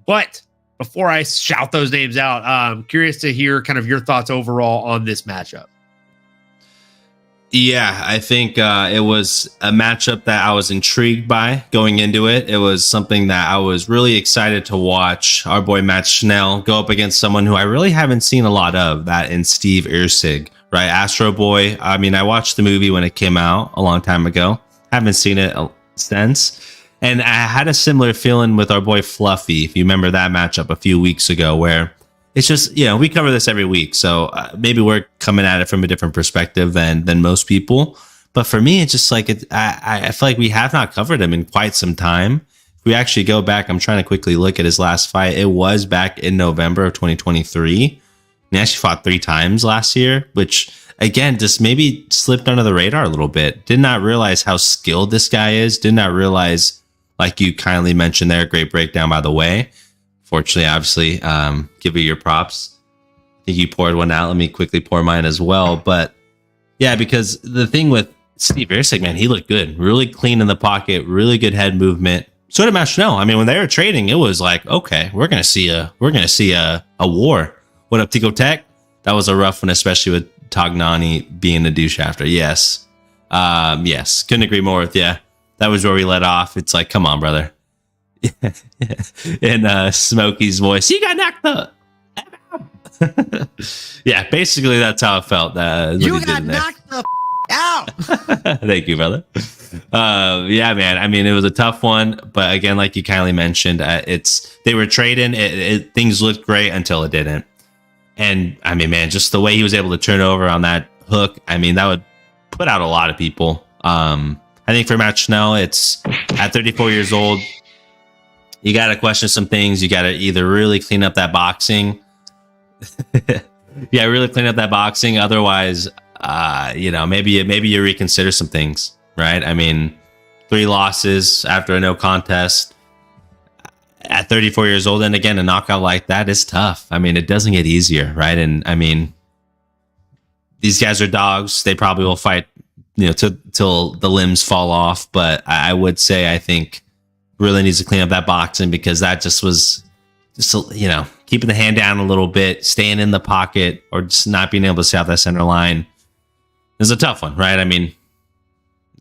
B: but before I shout those names out, I'm curious to hear kind of your thoughts overall on this matchup.
C: Yeah, I think it was a matchup that I was intrigued by going into it. It was something that I was really excited to watch our boy Matt Schnell go up against someone who I really haven't seen a lot of, that in Steve Irsig, right? Astro Boy. I mean, I watched the movie when it came out a long time ago. Haven't seen it since. And I had a similar feeling with our boy Fluffy, if you remember that matchup a few weeks ago, where it's just, you know, we cover this every week, so maybe we're coming at it from a different perspective than most people. But for me, it's just like I feel like we have not covered him in quite some time. If we actually go back, I'm trying to quickly look at his last fight. It was back in November of 2023. And he actually fought 3 times last year, which again just maybe slipped under the radar a little bit. Did not realize how skilled this guy is. Did not realize, like you kindly mentioned there, great breakdown by the way. Fortunately, obviously, give you your props. I think you poured one out. Let me quickly pour mine as well. But yeah, because the thing with Steve Irsig, man, he looked good. Really clean in the pocket, really good head movement. So did Matt Schnell. I mean, when they were trading, it was like, okay, we're gonna see a war. What up, Tico Tech? That was a rough one, especially with Tognani being the douche after. Yes. Yes. Couldn't agree more with you. That was where we let off. It's like, come on, brother. In Smokey's voice, you got knocked up. Yeah, basically that's how it felt.
B: You got knocked the out.
C: Thank you, brother. Yeah, man. I mean, it was a tough one, but again, like you kindly mentioned, they were trading. Things looked great until it didn't. And I mean, man, just the way he was able to turn over on that hook, I mean, that would put out a lot of people. I think for Matt Schnell, it's at 34 years old. You got to question some things. You got to either really clean up that boxing. Yeah, really clean up that boxing. Otherwise, maybe you reconsider some things, right? I mean, 3 losses after a no contest at 34 years old. And again, a knockout like that is tough. I mean, it doesn't get easier, right? And I mean, these guys are dogs. They probably will fight, till the limbs fall off. But I would say, I think, really needs to clean up that boxing, because that just was keeping the hand down a little bit, staying in the pocket, or just not being able to stay off that center line is a tough one, right? I mean,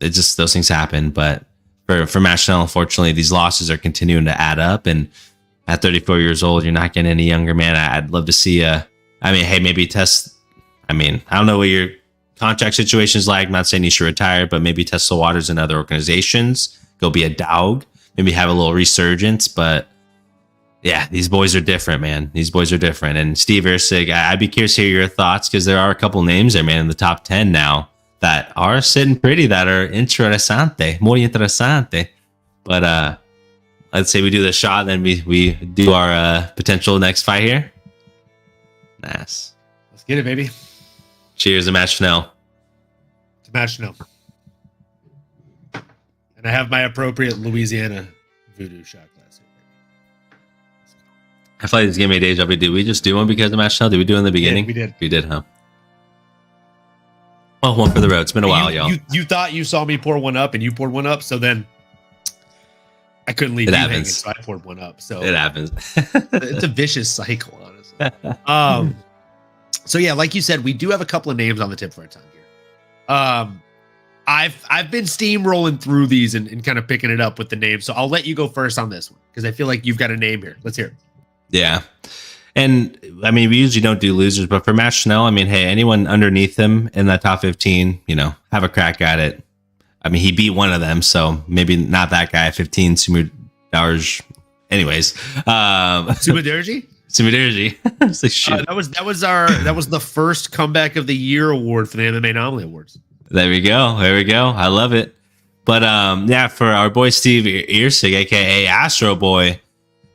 C: it just, those things happen. But for Matt Schnell, unfortunately, these losses are continuing to add up, and at 34 years old, you're not getting any younger, man. I'd love to see maybe test. I mean, I don't know what your contract situation is like. I'm not saying you should retire, but maybe test the waters in other organizations, go be a dog, maybe have a little resurgence. But yeah, these boys are different, man. These boys are different. And Steve Irsig, I'd be curious to hear your thoughts, because there are a couple names there, man, in the top 10 now that are sitting pretty, that are interesante, muy interesante. But let's say we do the shot, then we do our potential next fight here. Nice.
B: Let's get it, baby.
C: Cheers to Matt Schnell.
B: To Matt Schnell. And I have my appropriate Louisiana voodoo shot glass here.
C: I feel like this gave me a deja vu. Did we just do one because of Matt Schnell? Did we do it in the beginning?
B: We did.
C: We did, huh? Well, one for the road. It's been a while, y'all.
B: You thought you saw me pour one up, and you poured one up, so then I couldn't leave you hanging, so I poured one up. So
C: it happens.
B: It's a vicious cycle, honestly. So yeah, like you said, we do have a couple of names on the tip of our tongue here. I've been steamrolling through these and kind of picking it up with the names. So I'll let you go first on this one, because I feel like you've got a name here. Let's hear it.
C: Yeah. And I mean, we usually don't do losers, but for Matt Schnell, I mean, hey, anyone underneath him in that top 15, have a crack at it. I mean, he beat one of them, so maybe not that guy. 15, Sumer Darj. Anyways,
B: Sumaderji?
C: Sumaderji. It's like, shoot.
B: That was the first comeback of the year award for the MMA Anomaly Awards.
C: There we go. I love it. But yeah, for our boy Steve Earsig, aka Astro Boy,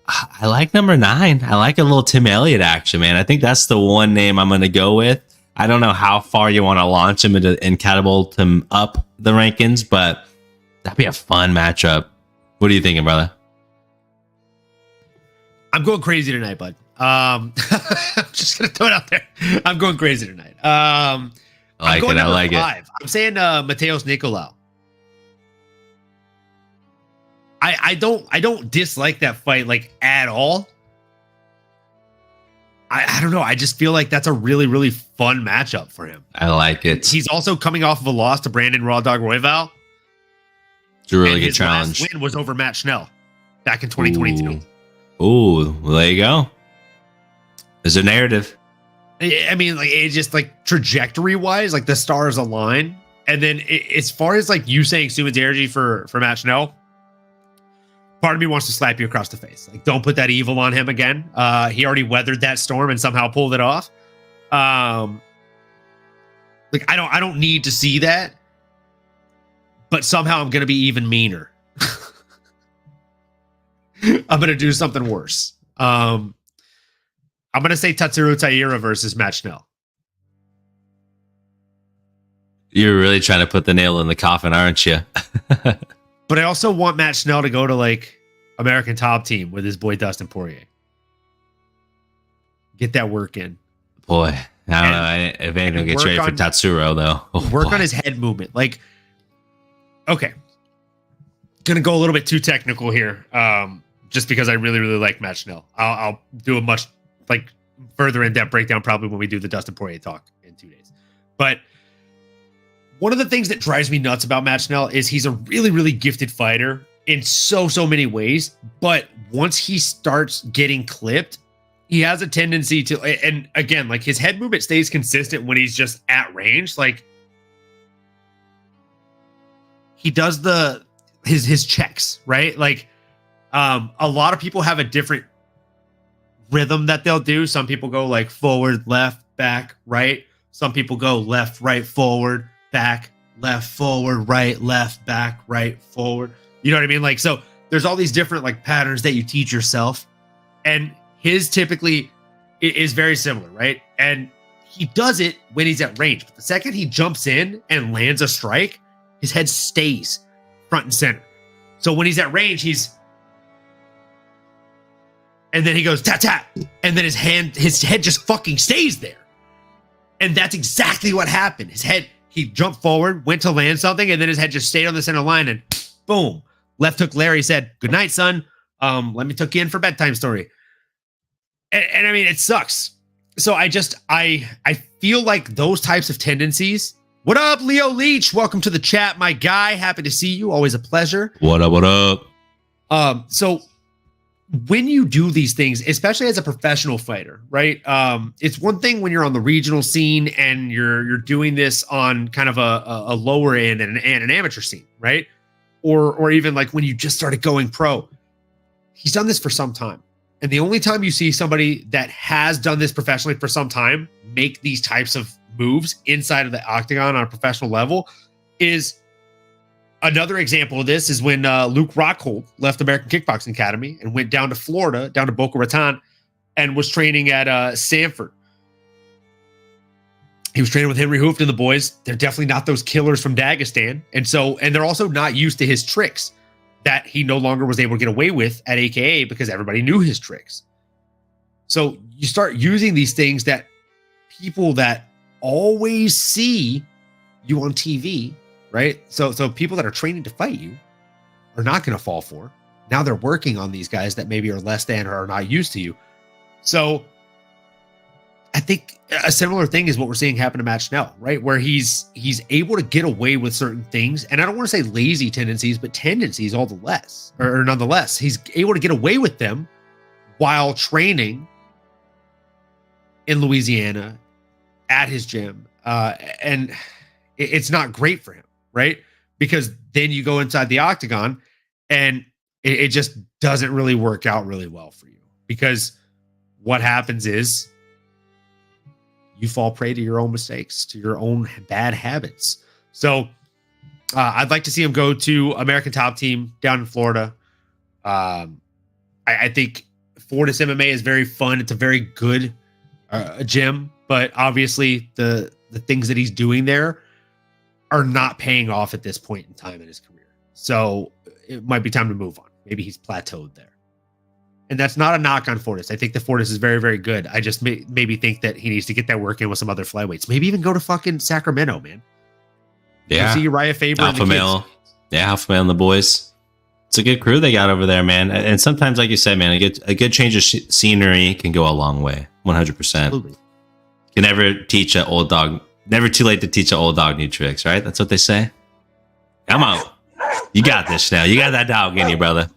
C: I like number 9. I like a little Tim Elliott action, man. I think that's the one name I'm going to go with. I don't know how far you want to launch him and catapult him up the rankings, but that'd be a fun matchup. What are you thinking, brother?
B: I'm going crazy tonight, bud. I'm just gonna throw it out there. I'm going crazy tonight. I like it. I like 5. It. I'm saying Mateos Nicolau. I don't dislike that fight like at all. I don't know. I just feel like that's a really, really fun matchup for him.
C: I like it.
B: He's also coming off of a loss to Brandon Raw Dog Royval.
C: It's a really good challenge.
B: His last win was over Matt Schnell back in 2022.
C: Ooh, well, there you go. There's a narrative.
B: I mean, like, it's just like trajectory wise, like the stars align. And then as far as like you saying Sumaderji for Matt Schnell, part of me wants to slap you across the face. Like, don't put that evil on him again. He already weathered that storm and somehow pulled it off. Like, I don't need to see that, but somehow I'm going to be even meaner. I'm going to do something worse. I'm going to say Tatsuro Taira versus Matt Schnell.
C: You're really trying to put the nail in the coffin, aren't you?
B: But I also want Matt Schnell to go to like American Top Team with his boy Dustin Poirier. Get that work in.
C: Boy, I don't know if anyone gets ready for Tatsuro, though. Oh,
B: work on his head movement. Like, okay. Gonna go a little bit too technical here. Just because I really, really like Matt Schnell. I'll do a much like further in-depth breakdown probably when we do the Dustin Poirier talk in 2 days. But one of the things that drives me nuts about Matt Schnell is he's a really, really gifted fighter in so many ways. But once he starts getting clipped, he has a tendency to, and again, like his head movement stays consistent when he's just at range. Like he does his checks, right? Like a lot of people have a different rhythm that they'll do. Some people go like forward, left, back, right. Some people go left, right, forward, back, left, forward, right, left, back, right, forward. You know what I mean? Like, so there's all these different like patterns that you teach yourself. And his typically is very similar, right? And he does it when he's at range. But the second he jumps in and lands a strike, his head stays front and center. So when he's at range, and then he goes tap tap, and then his head just fucking stays there. And that's exactly what happened. He jumped forward, went to land something, and then his head just stayed on the center line, and boom, left hook Larry said, "Good night, son. Let me tuck you in for bedtime story." And I mean, it sucks. So I feel like those types of tendencies. What up, Leo Leach? Welcome to the chat, my guy. Happy to see you. Always a pleasure.
C: What up? What up?
B: So when you do these things, especially as a professional fighter, right? It's one thing when you're on the regional scene and you're doing this on kind of a lower end and an amateur scene, right? Or even like when you just started going pro. He's done this for some time. And the only time you see somebody that has done this professionally for some time make these types of moves inside of the octagon on a professional level is another example of this is when Luke Rockhold left American Kickboxing Academy and went down to Florida, down to Boca Raton, and was training at Sanford. He was training with Henry Hooft and the boys. They're definitely not those killers from Dagestan. And they're also not used to his tricks that he no longer was able to get away with at AKA because everybody knew his tricks. So you start using these things that people that always see you on TV, right? So people that are training to fight you are not going to fall for. Now they're working on these guys that maybe are less than or are not used to you. So I think a similar thing is what we're seeing happen to Matt Schnell, right? Where he's able to get away with certain things. And I don't want to say lazy tendencies, but tendencies nonetheless. He's able to get away with them while training in Louisiana at his gym. And it's not great for him, right? Because then you go inside the octagon and it just doesn't really work out really well for you, because what happens is you fall prey to your own mistakes, to your own bad habits. So I'd like to see him go to American Top Team down in Florida. I think Fortis MMA is very fun. It's a very good gym, but obviously the things that he's doing there are not paying off at this point in time in his career. So it might be time to move on. Maybe he's plateaued there. And that's not a knock on Fortis. I think the Fortis is very, very good. I just maybe think that he needs to get that work in with some other flyweights. Maybe even go to fucking Sacramento, man.
C: Yeah.
B: See Uriah Faber,
C: Alpha Male. Yeah, Alpha Male and the boys. It's a good crew they got over there, man. And sometimes, like you said, man, a good change of scenery can go a long way. 100%.
B: Absolutely.
C: Can never teach an old dog. Never too late to teach an old dog new tricks, right? That's what they say. Come on. You got this now. You got that dog in you, brother.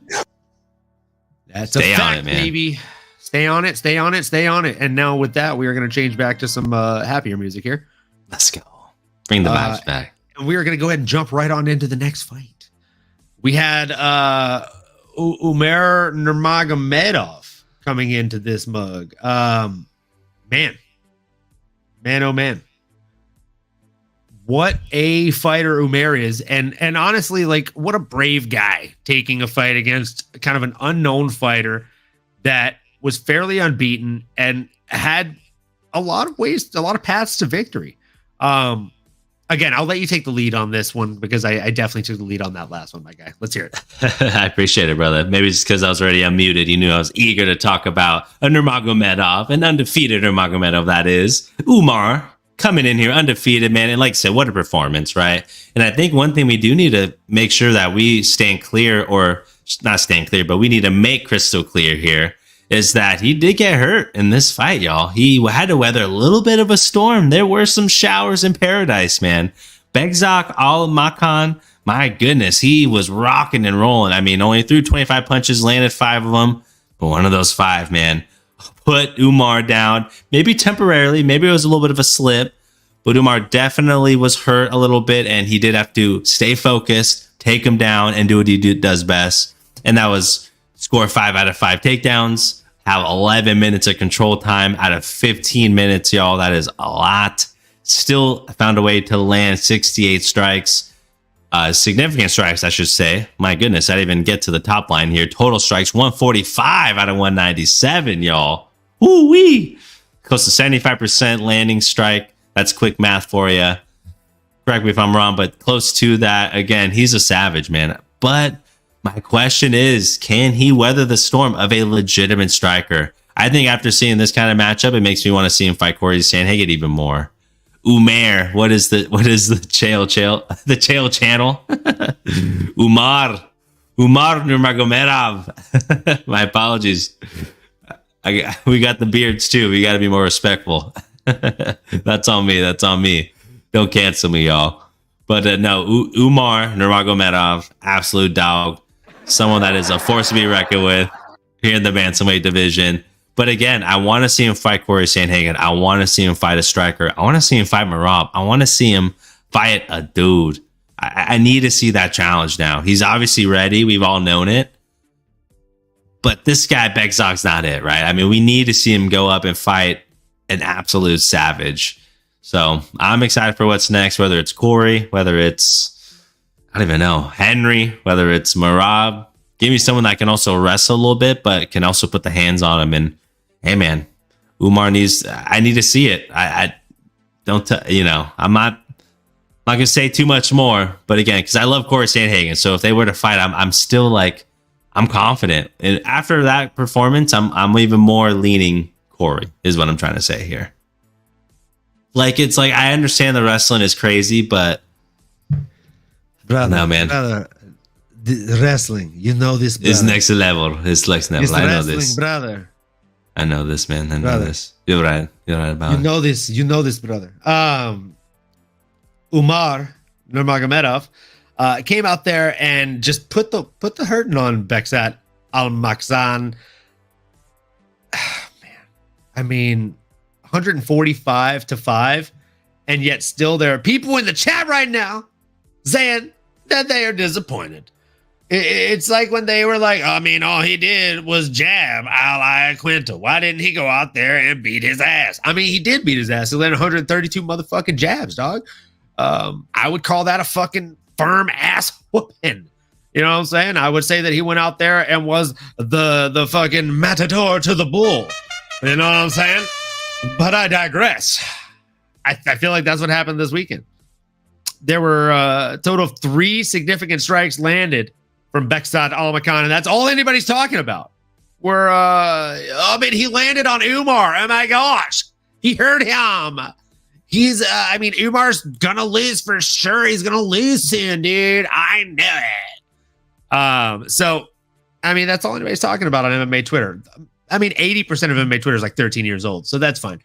B: That's
C: Stay
B: a fact,
C: on it, man.
B: baby. Stay on it, stay on it, stay on it. And now with that, we are going to change back to some happier music here.
C: Let's go. Bring the vibes back.
B: And we are going to go ahead and jump right on into the next fight. We had Umar Nurmagomedov coming into this mug. Man, oh man. What a fighter Umar is. And honestly, like, what a brave guy taking a fight against kind of an unknown fighter that was fairly unbeaten and had a lot of paths to victory. Again, I'll let you take the lead on this one, because I definitely took the lead on that last one, my guy. Let's hear it.
C: I appreciate it, brother. Maybe it's because I was already unmuted. You knew I was eager to talk about a Nurmagomedov, an undefeated Nurmagomedov, that is. Umar coming in here undefeated, man. And like I said, what a performance, right? And I think one thing we do need to make sure that we stand clear, or not stand clear, but we need to make crystal clear here, is that he did get hurt in this fight, y'all. He had to weather a little bit of a storm. There were some showers in paradise, man. Begzak Al-Makan, my goodness, he was rocking and rolling. I mean, only threw 25 punches, landed 5 of them. But one of those 5, man, put Umar down. Maybe temporarily, maybe it was a little bit of a slip, but Umar definitely was hurt a little bit, and he did have to stay focused, take him down, and do what he does best. And that was score 5 out of 5 takedowns, have 11 minutes of control time out of 15 minutes, y'all. That is a lot. Still found a way to land 68 strikes, significant strikes, I should say. My goodness, I didn't even get to the top line here. Total strikes, 145 out of 197, y'all. Woo-wee! Close to 75% landing strike. That's quick math for you. Correct me if I'm wrong, but close to that. Again, he's a savage, man. But my question is, can he weather the storm of a legitimate striker? I think after seeing this kind of matchup, it makes me want to see him fight Corey Sandhagen even more. Umar, what is the chail channel? Umar Nurmagomedov. My apologies. We got the beards too. We got to be more respectful. That's on me. Don't cancel me, y'all. But no, Umar Nurmagomedov, absolute dog. Someone that is a force to be reckoned with here in the bantamweight division. But again, I want to see him fight Corey Sandhagen. I want to see him fight a striker. I want to see him fight Merab. I want to see him fight a dude. I need to see that challenge now. He's obviously ready. We've all known it. But this guy, Begzak's not it, right? I mean, we need to see him go up and fight an absolute savage. So I'm excited for what's next, whether it's Corey, whether it's, I don't even know, Henry, whether it's Merab. Give me someone that can also wrestle a little bit, but can also put the hands on him. And hey, man, Umar I need to see it. I don't, I'm not going to say too much more, but again, because I love Corey Sandhagen. So if they were to fight, I'm still like, I'm confident. And after that performance, I'm even more leaning Corey, is what I'm trying to say here. Like, it's like, I understand the wrestling is crazy, but
B: brother,
C: no, man.
B: Brother, the wrestling, you know this, brother.
C: It's next level. It's next level. I know this,
B: brother.
C: I know this, man. I know this. You're right about it.
B: You know this, brother. Umar Nurmagomedov came out there and just put the hurting on Begzak Al-Makan. Man, I mean, 145-5, and yet still there are people in the chat right now saying that they are disappointed. It's like when they were like, I mean, all he did was jab a la Quinta. Why didn't he go out there and beat his ass? I mean, he did beat his ass. He landed 132 motherfucking jabs, dog. I would call that a fucking firm ass whooping. You know what I'm saying? I would say that he went out there and was the fucking matador to the bull. You know what I'm saying? But I digress. I feel like that's what happened this weekend. There were a total of 3 significant strikes landed from Beksat Almakhan, and that's all anybody's talking about. Where, I mean, he landed on Umar. Oh my gosh. He hurt him. He's, I mean, Umar's gonna lose for sure. He's gonna lose soon, dude. I know it. So, I mean, that's all anybody's talking about on MMA Twitter. I mean, 80% of MMA Twitter is like 13 years old, so that's fine.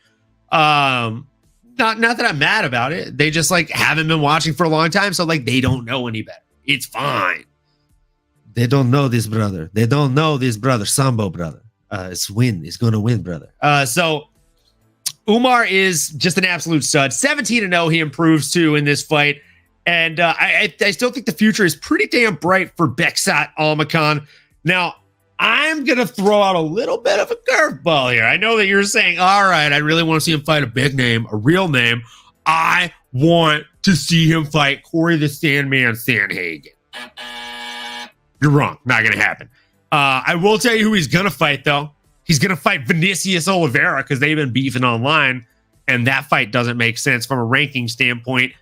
B: Not that I'm mad about it. They just like haven't been watching for a long time, so like they don't know any better. It's fine. They don't know this brother. They don't know this brother, Sambo brother. It's win. He's going to win, brother. So Umar is just an absolute stud. 17-0, he improves too in this fight. And I still think the future is pretty damn bright for Beksat Almakhan. Now, I'm going to throw out a little bit of a curveball here. I know that you're saying, all right, I really want to see him fight a big name, a real name. I want to see him fight Corey the Sandman Sandhagen. You're wrong. Not going to happen. I will tell you who he's going to fight, though. He's going to fight Vinicius Oliveira because they've been beefing online, and that fight doesn't make sense from a ranking standpoint,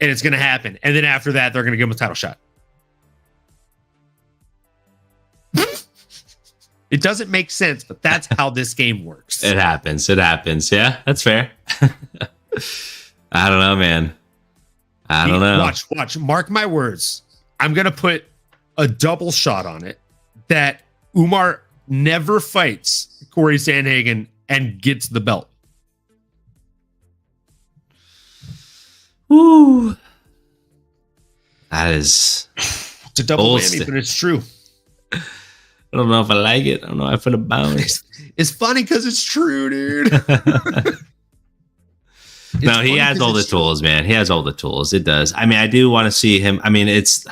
B: and it's going to happen. And then after that, they're going to give him a title shot. It doesn't make sense, but that's how this game works.
C: It happens. It happens. Yeah, that's fair. I don't know, man. I don't know.
B: Watch. Mark my words. I'm going to put a double shot on it that Umar never fights Corey Sandhagen and gets the belt.
C: Woo. That is...
B: It's a double whammy, but it's true.
C: I don't know if I like it. I don't know if I put a bounce.
B: It's funny because it's true, dude.
C: No, he has all the tools, man. He has all the tools. It does. I mean, I do want to see him. I mean, it's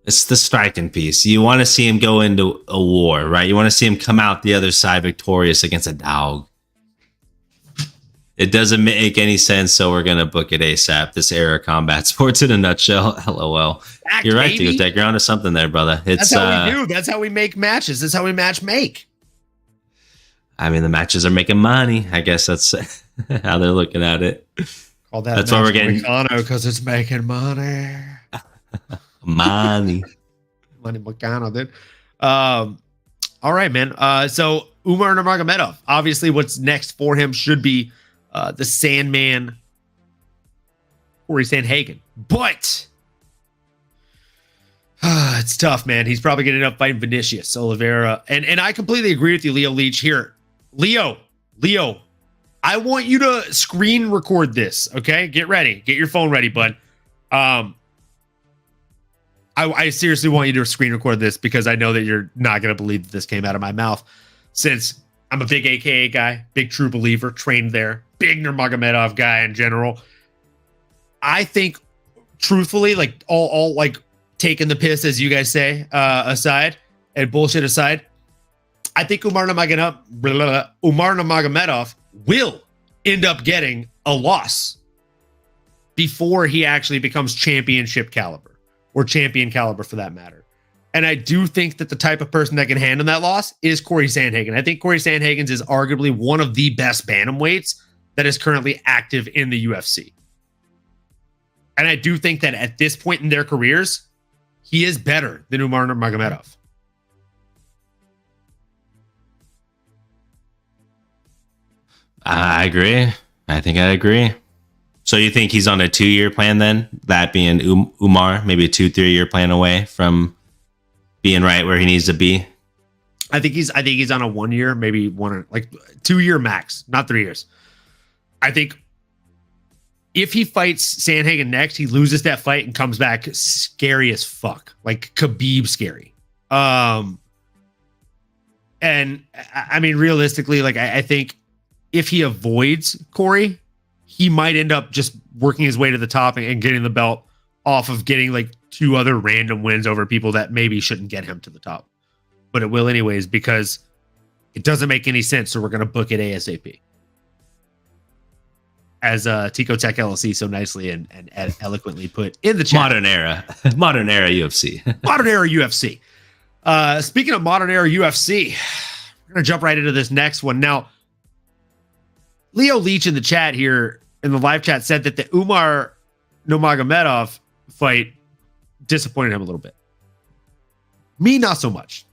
C: the striking piece. You want to see him go into a war, right? You want to see him come out the other side victorious against a dog. It doesn't make any sense, so we're going to book it ASAP. This era of combat sports in a nutshell. LOL. You're right, Tech. You're onto something there, brother.
B: That's how we do. That's how we make matches. That's how we match make.
C: I mean, the matches are making money. I guess that's how they're looking at it.
B: Call that that's why we're getting because it's making money.
C: Money
B: Meccano, dude. All right, man. So Umar Nurmagomedov. Obviously, what's next for him should be the Sandman, Corey Sandhagen. But it's tough, man. He's probably going to end up fighting Vinicius Oliveira. And I completely agree with you, Leo Leach. Here, Leo, I want you to screen record this, okay? Get ready. Get your phone ready, bud. I seriously want you to screen record this because I know that you're not going to believe that this came out of my mouth, since I'm a big AKA guy, big true believer, trained there, big Nurmagomedov guy in general. I think, truthfully, like all like taking the piss, as you guys say, aside, and bullshit aside, I think Umar Nurmagomedov will end up getting a loss before he actually becomes championship caliber, or champion caliber for that matter. And I do think that the type of person that can handle that loss is Corey Sandhagen. I think Corey Sandhagen is arguably one of the best bantamweights that is currently active in the UFC. And I do think that at this point in their careers, he is better than Umar Nurmagomedov.
C: I agree. I think I agree. So you think he's on a 2-year plan then? That being Umar, maybe a 2-3 year plan away from being right where he needs to be?
B: I think he's on a 1 year, maybe 2 year max, not 3 years. I think if he fights Sandhagen next, he loses that fight and comes back scary as fuck, like Khabib scary. And I mean, realistically, like I think if he avoids Corey, he might end up just working his way to the top and getting the belt off of getting like 2 other random wins over people that maybe shouldn't get him to the top. But it will anyways, because it doesn't make any sense. So we're going to book it ASAP. As Tico Tech LLC so nicely and eloquently put in the chat.
C: Modern era UFC.
B: Modern era UFC. Speaking of modern era UFC, we're going to jump right into this next one. Now, Leo Leach in the chat here, in the live chat, said that the Umar Nurmagomedov fight disappointed him a little bit. Me, not so much.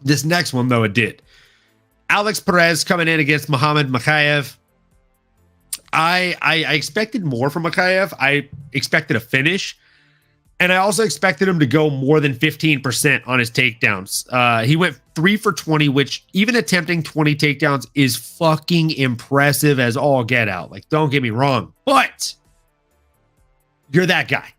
B: This next one, though, it did. Alex Perez coming in against Muhammad Mokaev. I expected more from Mokaev. I expected a finish. And I also expected him to go more than 15% on his takedowns. He went 3 for 20, which even attempting 20 takedowns is fucking impressive as all get out. Like, don't get me wrong, but you're that guy,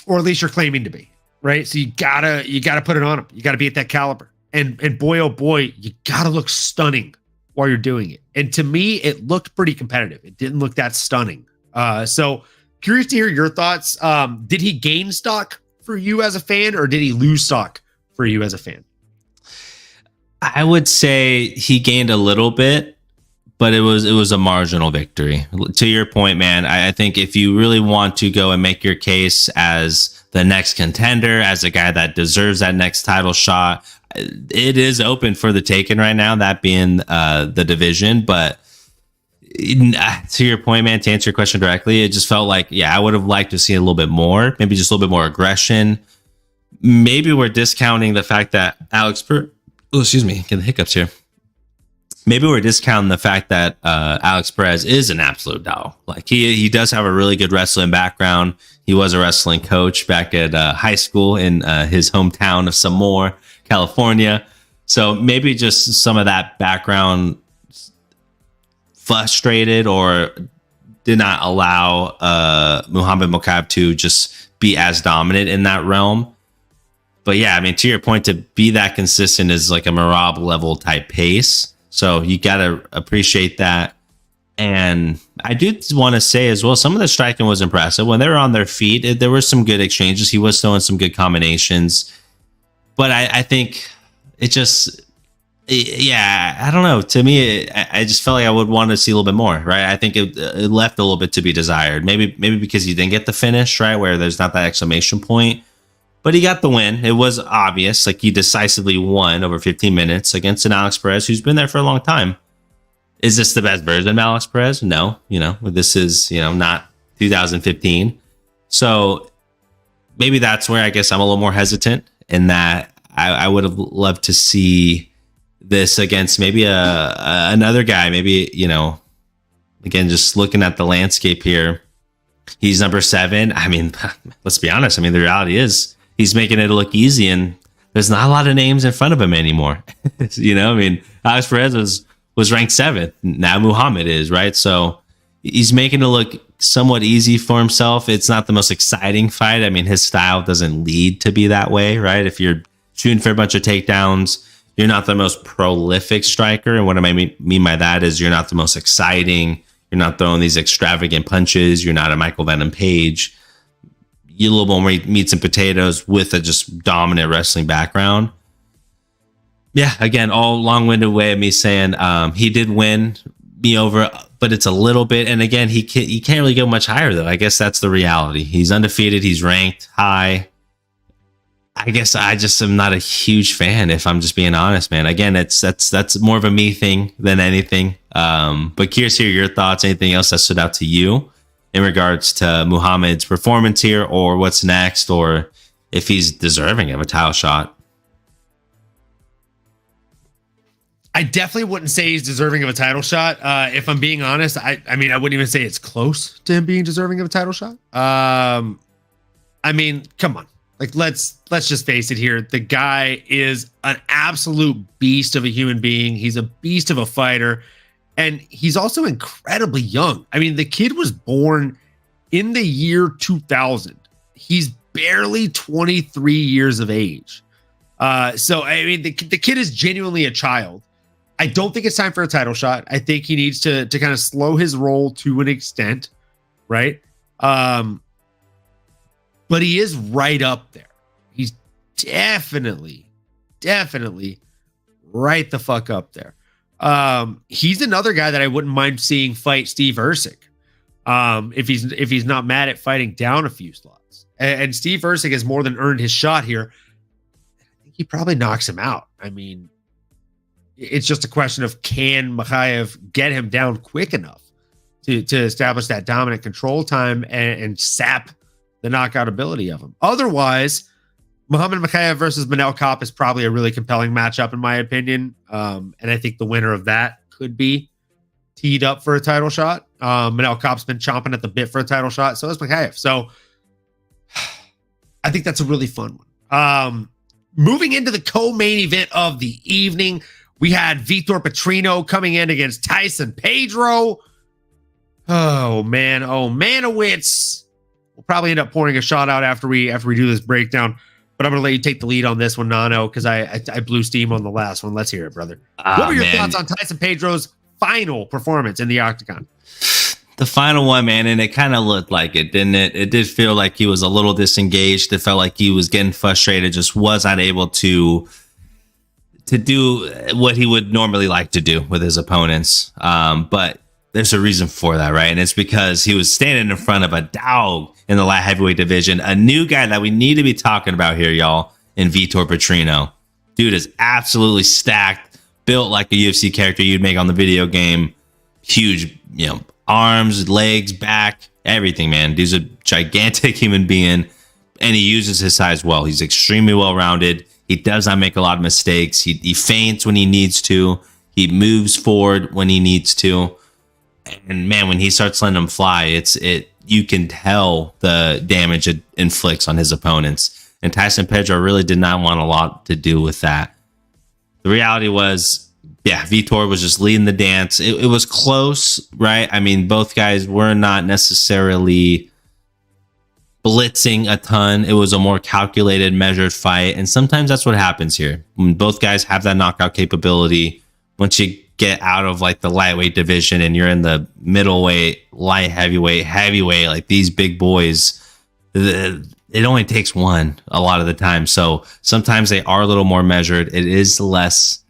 B: or at least you're claiming to be, right? So you gotta put it on him. You gotta be at that caliber. And boy, oh boy, you gotta look stunning while you're doing it. And to me, it looked pretty competitive. It didn't look that stunning. So curious to hear your thoughts. Did he gain stock for you as a fan, or did he lose stock for you as a fan?
C: I would say he gained a little bit, but it was a marginal victory. To your point, man, I think if you really want to go and make your case as the next contender, as a guy that deserves that next title shot, it is open for the taking right now, that being the division. But to your point, man, to answer your question directly, it just felt like, yeah, I would have liked to see a little bit more, maybe just a little bit more aggression. Maybe we're discounting the fact that getting the hiccups here. Maybe we're discounting the fact that Alex Perez is an absolute doll. Like he does have a really good wrestling background. He was a wrestling coach back at high school in his hometown of Samore, California. So maybe just some of that background frustrated or did not allow Muhammad Mokaev to just be as dominant in that realm. But yeah, I mean, to your point, to be that consistent is like a Marab level type pace. So you got to appreciate that. And I do want to say as well, some of the striking was impressive. When they were on their feet, there were some good exchanges. He was throwing some good combinations. But I think it just, yeah, I don't know. To me, I just felt like I would want to see a little bit more, right? I think it left a little bit to be desired. Maybe because he didn't get the finish, right, where there's not that exclamation point. But he got the win. It was obvious. Like, he decisively won over 15 minutes against an Alex Perez who's been there for a long time. Is this the best version of Alex Perez? No. This is, not 2015. So maybe that's where I guess I'm a little more hesitant in that I would have loved to see this against maybe another guy. Maybe, again, just looking at the landscape here, he's number 7. I mean, let's be honest. I mean, the reality is, he's making it look easy, and there's not a lot of names in front of him anymore. I mean, Alex Perez was ranked 7th. Now Muhammad is, right? So he's making it look somewhat easy for himself. It's not the most exciting fight. I mean, his style doesn't lead to be that way, right? If you're shooting for a bunch of takedowns, you're not the most prolific striker. And what I mean by that is you're not the most exciting. You're not throwing these extravagant punches. You're not a Michael Venom Page. You're a little more meats and potatoes with a just dominant wrestling background. Yeah, again, all long-winded way of me saying he did win me over, but it's a little bit. And again, he can't really go much higher, though. I guess that's the reality. He's undefeated. He's ranked high. I guess I just am not a huge fan, if I'm just being honest, man. Again, that's more of a me thing than anything. But curious to hear your thoughts. Anything else that stood out to you in regards to Muhammad's performance here, or what's next, or if he's deserving of a title shot?
B: I definitely wouldn't say he's deserving of a title shot. If I'm being honest, I mean, I wouldn't even say it's close to him being deserving of a title shot. I mean, come on. Like, let's just face it here. The guy is an absolute beast of a human being. He's a beast of a fighter. And he's also incredibly young. I mean, the kid was born in the year 2000. He's barely 23 years of age. So, I mean, the kid is genuinely a child. I don't think it's time for a title shot. I think he needs to kind of slow his roll to an extent, right? But he is right up there. He's definitely right the fuck up there. He's another guy that I wouldn't mind seeing fight Steve Ercik. If he's not mad at fighting down a few slots. And Steve Ercik has more than earned his shot here. I think he probably knocks him out. I mean, it's just a question of, can Makhachev get him down quick enough to establish that dominant control time and sap the knockout ability of him. Otherwise, Muhammad Makhachev versus Manel Kape is probably a really compelling matchup, in my opinion. And I think the winner of that could be teed up for a title shot. Manel Kape's been chomping at the bit for a title shot. So is Makhachev. So I think that's a really fun one. Moving into the co-main event of the evening, we had Vitor Petrino coming in against Tyson Pedro. Oh, man. Oh, Manowitz. We'll probably end up pouring a shot out after we do this breakdown. But I'm going to let you take the lead on this one, Nano, because I blew steam on the last one. Let's hear it, brother. What were your thoughts on Tyson Pedro's final performance in the octagon?
C: The final one, man, and it kind of looked like it, didn't it? It did feel like he was a little disengaged. It felt like he was getting frustrated, just was not able to do what he would normally like to do with his opponents. But there's a reason for that, right? And it's because he was standing in front of a dog in the light heavyweight division, a new guy that we need to be talking about here, y'all, in Vitor Petrino. Dude is absolutely stacked, built like a UFC character you'd make on the video game. Huge, arms, legs, back, everything, man. Dude's a gigantic human being, and he uses his size well. He's extremely well-rounded. He does not make a lot of mistakes. He feints when he needs to. He moves forward when he needs to. And man, when he starts letting them fly, you can tell the damage it inflicts on his opponents. And Tyson Pedro really did not want a lot to do with that. The reality was, Vitor was just leading the dance. It was close, right? I mean, both guys were not necessarily blitzing a ton. It was a more calculated, measured fight. And sometimes that's what happens here. When both guys have that knockout capability, once you get out of like the lightweight division and you're in the middleweight, light heavyweight, like these big boys, it only takes one a lot of the time. So sometimes they are a little more measured. It is less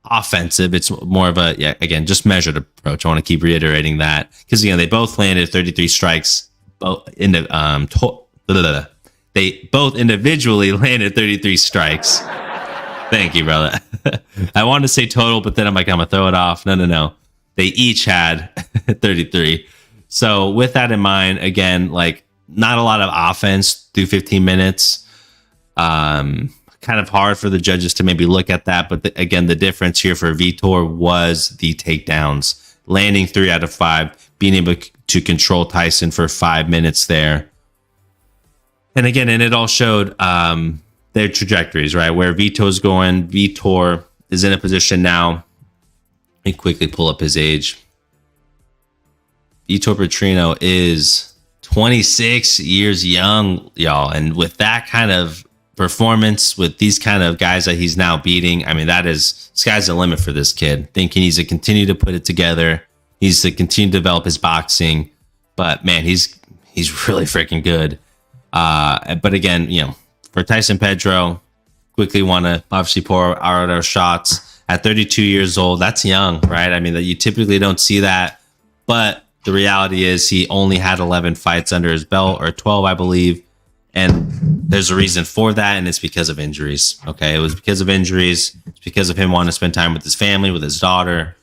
C: offensive. It's more of a, again, just measured approach. I want to keep reiterating that because, they both landed 33 strikes. They both individually landed 33 strikes. Thank you, brother. I wanted to say total, but then I'm like, I'm going to throw it off. No. They each had 33. So with that in mind, again, like not a lot of offense through 15 minutes. Kind of hard for the judges to maybe look at that. But again, the difference here for Vitor was the takedowns, landing 3 out of 5, being able to control Tyson for 5 minutes there. And again, it all showed their trajectories, right? Where Vitor's going. Vitor is in a position now. Let me quickly pull up his age. Vitor Petrino is 26 years young, y'all. And with that kind of performance, with these kind of guys that he's now beating, I mean, sky's the limit for this kid. Thinking he's to continue to put it together. He's to continue to develop his boxing. But man, he's really freaking good. But again, for Tyson Pedro, quickly want to obviously pour out our shots at 32 years old. That's young, right? I mean, that you typically don't see that. But the reality is he only had 11 fights under his belt, or 12, I believe. And there's a reason for that, and it's because of injuries. Okay, it was because of injuries. It's because of him wanting to spend time with his family, with his daughter.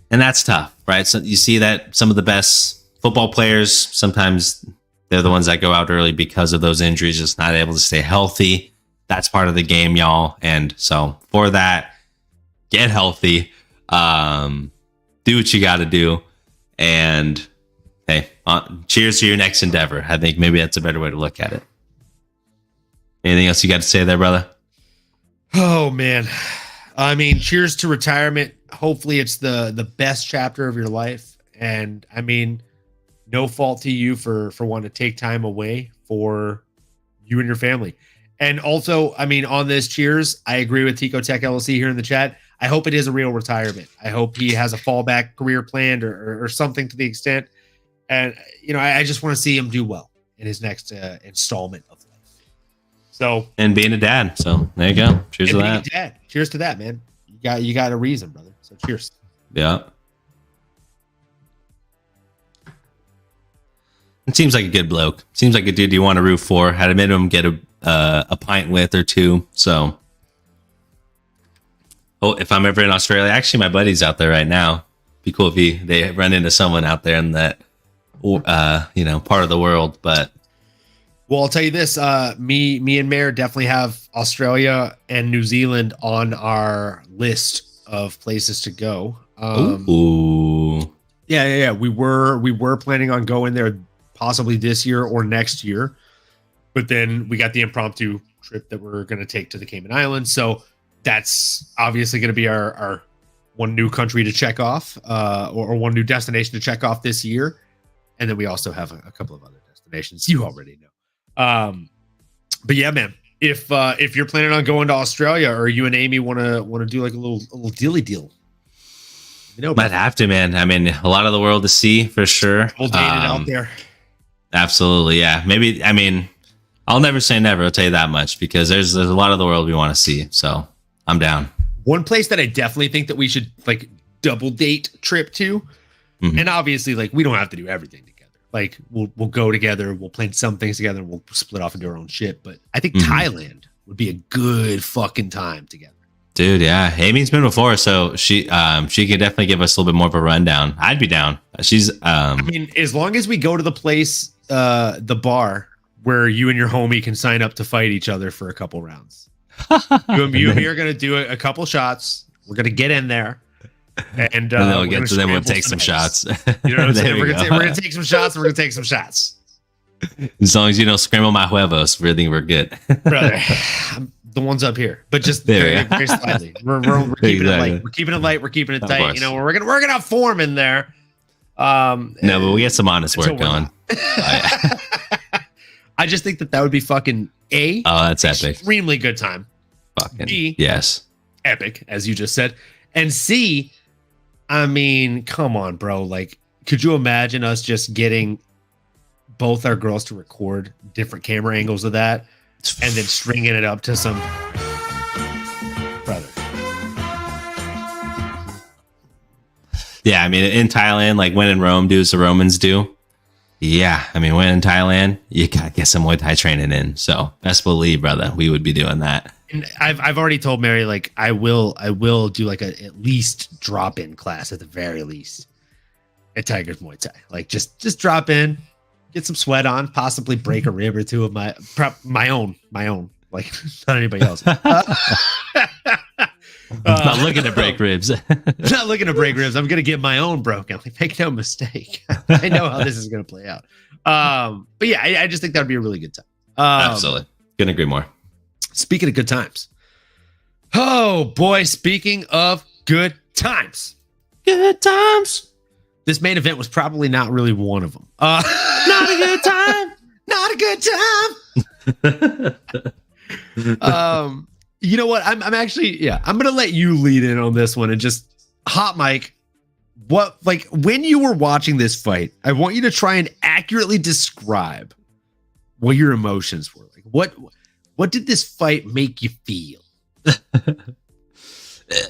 C: And that's tough, right? So you see that some of the best football players, sometimes they're the ones that go out early because of those injuries, just not able to stay healthy. That's part of the game, y'all. And so for that, get healthy, do what you got to do. And hey, cheers to your next endeavor. I think maybe that's a better way to look at it. Anything else you got to say there, brother?
B: Oh, man. I mean, cheers to retirement. Hopefully it's the best chapter of your life. And I mean, no fault to you for wanting to take time away for you and your family. And also, I mean, on this cheers, I agree with Tico Tech LLC here in the chat. I hope it is a real retirement. I hope he has a fallback career planned or something to the extent. And, I just want to see him do well in his next installment of life. So,
C: and being a dad. So there you go. Cheers to that.
B: Dad. Cheers to that, man. You got a reason, brother. So cheers.
C: Yeah. It seems like a good bloke. Seems like a dude you want to root for. Had a minimum get a pint with or two. So, if I'm ever in Australia, actually my buddy's out there right now. Be cool if they run into someone out there in that part of the world. But
B: well, I'll tell you this: me and Mayor definitely have Australia and New Zealand on our list of places to go.
C: Ooh.
B: Yeah. We were planning on going there possibly this year or next year, but then we got the impromptu trip that we're going to take to the Cayman Islands. So that's obviously going to be our one new country to check off, or one new destination to check off this year. And then we also have a couple of other destinations you already know. But yeah, man, if you're planning on going to Australia, or you and Amy want to do like a little dilly deal,
C: might have to, man. I mean, a lot of the world to see for sure.
B: We'll date it out there.
C: Absolutely, yeah. Maybe. I mean, I'll never say never. I'll tell you that much, because there's a lot of the world we want to see. So I'm down.
B: One place that I definitely think that we should like double date trip to, and obviously like we don't have to do everything together. Like we'll go together, we'll plan some things together, and we'll split off and do our own shit. But I think Thailand would be a good fucking time together.
C: Dude, yeah. Amy's been before, so she could definitely give us a little bit more of a rundown. I'd be down. She's
B: I mean, as long as we go to the place, the bar where you and your homie can sign up to fight each other for a couple rounds. You and me are gonna do a couple shots. We're gonna get in there, and then
C: we'll take some shots.
B: You know what I'm saying? We're gonna take some shots. And we're gonna take some shots.
C: As long as you don't scramble my huevos, we think we're good,
B: brother. The ones up here, but just very slightly. We're keeping it light. We're keeping it light. We're keeping it tight. We're gonna have form in there.
C: No, but we get some honest work going.
B: I just think that would be fucking A.
C: Oh, that's epic.
B: Extremely good time.
C: Fucking
B: B.
C: Yes.
B: Epic, as you just said. And C, I mean, come on, bro. Like, could you imagine us just getting both our girls to record different camera angles of that and then stringing it up to some brother?
C: Yeah, I mean, in Thailand, like when in Rome, do as the Romans do. Yeah, I mean, when in Thailand, you gotta get some Muay Thai training in. So best believe, brother, we would be doing that.
B: And I've already told Mary, like I will do like a at least drop in class at the very least at Tiger's Muay Thai. Like just drop in, get some sweat on, possibly break a rib or two of my own, like not anybody else.
C: Not looking to break ribs.
B: Not looking to break ribs. I'm gonna get my own broken. Like, make no mistake. I know how this is gonna play out. But yeah, I just think that would be a really good time.
C: Absolutely, couldn't agree more.
B: Speaking of good times, oh boy! Speaking of good times, this main event was probably not really one of them. Not a good time. Not a good time. You know what? I'm actually, I'm gonna let you lead in on this one and just hot mic. What, like, when you were watching this fight, I want you to try and accurately describe what your emotions were. Like, what did this fight make you feel?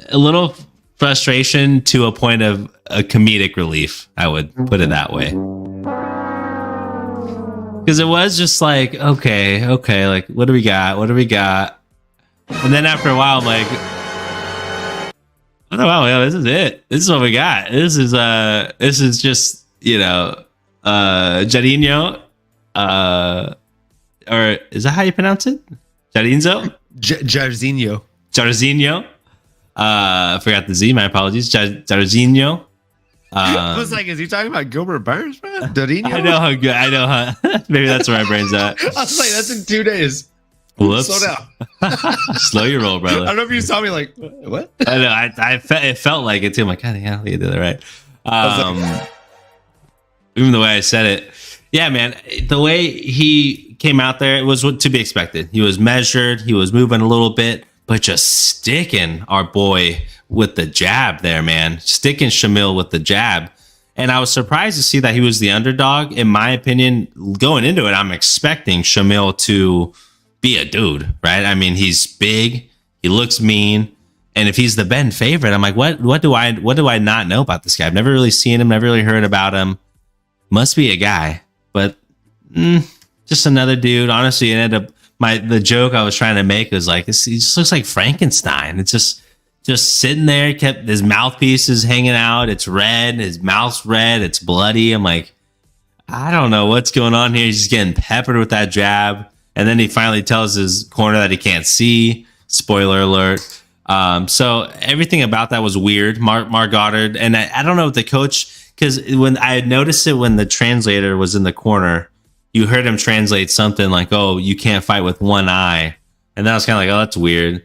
C: A little frustration to a point of a comedic relief. I would put it that way. Because it was just like, okay, like, what do we got? And then after a while, I'm like, oh wow, yeah, this is it. This is what we got. This is just, Jarinho, or is that how you pronounce it? Jarinho? Jairzinho. I forgot the Z. My apologies. Jairzinho.
B: I was like, is he talking about Gilbert Burns, bro? Jarinho?
C: I know how good. I know how. Maybe that's where my brain's at.
B: I was like, that's in 2 days.
C: Whoops.
B: Slow down.
C: Slow your roll, brother.
B: I don't know if you saw me like, what?
C: I know. It felt like it too. I'm like, God, yeah, you did it right. Even the way I said it. Yeah, man. The way he came out there, it was what to be expected. He was measured. He was moving a little bit, but just sticking our boy with the jab there, man. Sticking Shamil with the jab. And I was surprised to see that he was the underdog. In my opinion, going into it, I'm expecting Shamil to be a dude, right? I mean, he's big, he looks mean, and if he's the Ben favorite, I'm like, what do I not know about this guy? I've never really seen him, never really heard about him. Must be a guy, but just another dude. Honestly, it ended up the joke I was trying to make was like, he just looks like Frankenstein. It's just sitting there, kept his mouthpiece is hanging out. It's red. His mouth's red. It's bloody. I'm like, I don't know what's going on here. He's just getting peppered with that jab. And then he finally tells his corner that he can't see. Spoiler alert. So everything about that was weird. Mark Goddard. And I don't know if the coach, because when I had noticed it when the translator was in the corner, you heard him translate something like, oh, you can't fight with one eye. And then I was kind of like, oh, that's weird.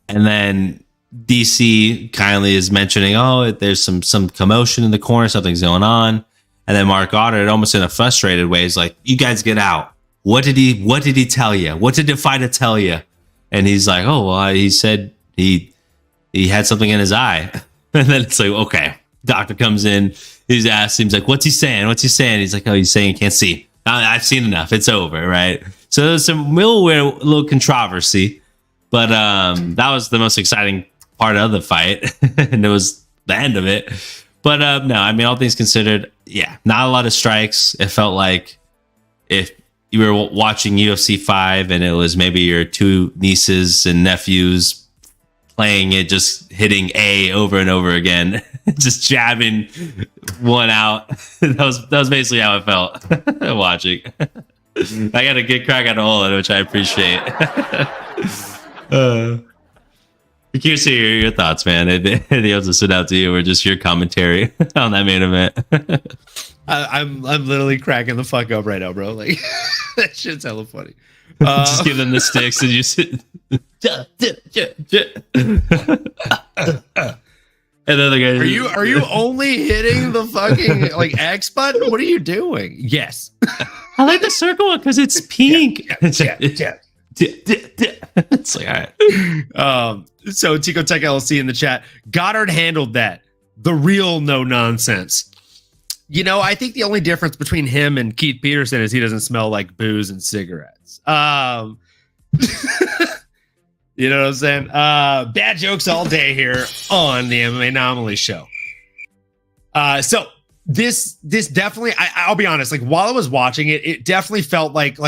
C: And then DC kindly is mentioning, oh, there's some commotion in the corner, something's going on. And then Mark Goddard, almost in a frustrated way, is like, you guys get out. What did he tell you? What did the fighter tell you? And he's like, oh, well, he said he had something in his eye. And then it's like, okay, doctor comes in, he's asked, he's like, what's he saying? He's like, oh, he's saying he can't see. I've seen enough. It's over, right? So there's some little controversy, but that was the most exciting part of the fight, and it was the end of it. But no, I mean, all things considered, yeah, not a lot of strikes. It felt like if you were watching UFC 5 and it was maybe your two nieces and nephews playing it, just hitting A over and over again, just jabbing one out. That was basically how it felt watching. I got a good crack out of all of it, which I appreciate. I'm curious to hear your thoughts, man. Anything else that stood out to you, or just your commentary on that main event?
B: I'm literally cracking the fuck up right now, bro. Like that shit's hella funny.
C: Just give them the sticks and you sit. And then the guy,
B: are you only hitting the fucking like X button? What are you doing? Yes.
C: I like the circle one because it's pink.
B: Yeah.
C: It's like, all right.
B: So Tico Tech LLC in the chat, Goddard handled that. The real no nonsense. You know, I think the only difference between him and Keith Peterson is he doesn't smell like booze and cigarettes. You know what I'm saying? Bad jokes all day here on the MMAnomaly Show. So this definitely, I'll be honest, like while I was watching it, it definitely felt like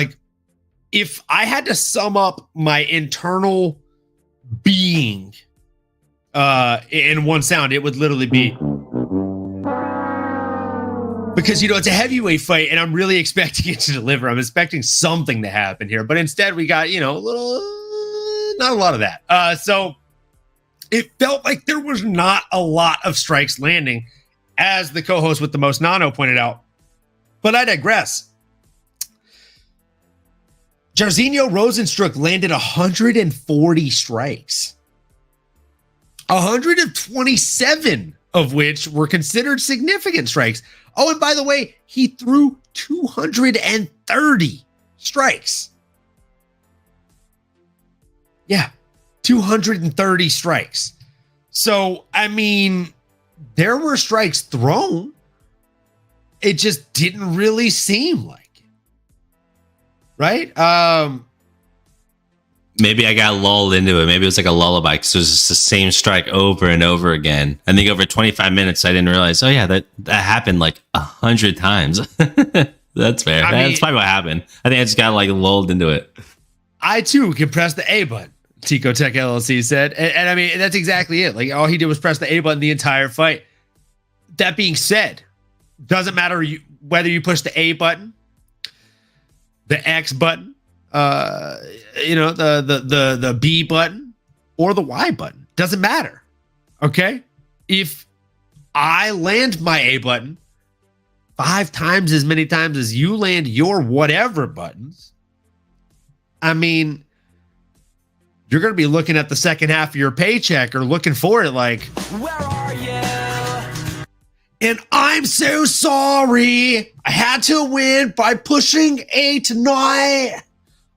B: if I had to sum up my internal being in one sound, it would literally be, because, you know, it's a heavyweight fight and I'm really expecting it to deliver. I'm expecting something to happen here, but instead we got, you know, not a lot of that. So it felt like there was not a lot of strikes landing, as the co-host with the most nano pointed out, but I digress. Jairzinho Rosenstruck landed 140 strikes, 127 of which were considered significant strikes. Oh, and by the way, he threw 230 strikes. Yeah, 230 strikes. So, I mean, there were strikes thrown. It just didn't really seem like it. Right?
C: Maybe I got lulled into it. Maybe it was like a lullaby because it was just the same strike over and over again. I think over 25 minutes, I didn't realize, oh yeah, that happened like 100 times. That's fair. That's probably what happened. I think I just got like lulled into it.
B: I too can press the A button, Tico Tech LLC said. And I mean, that's exactly it. Like all he did was press the A button the entire fight. That being said, doesn't matter whether you push the A button, the X button, you know, the B button or the Y button. Doesn't matter. Okay? If I land my A button 5 times as many times as you land your whatever buttons, I mean, you're going to be looking at the second half of your paycheck or looking for it like, where are you? And I'm so sorry. I had to win by pushing A tonight.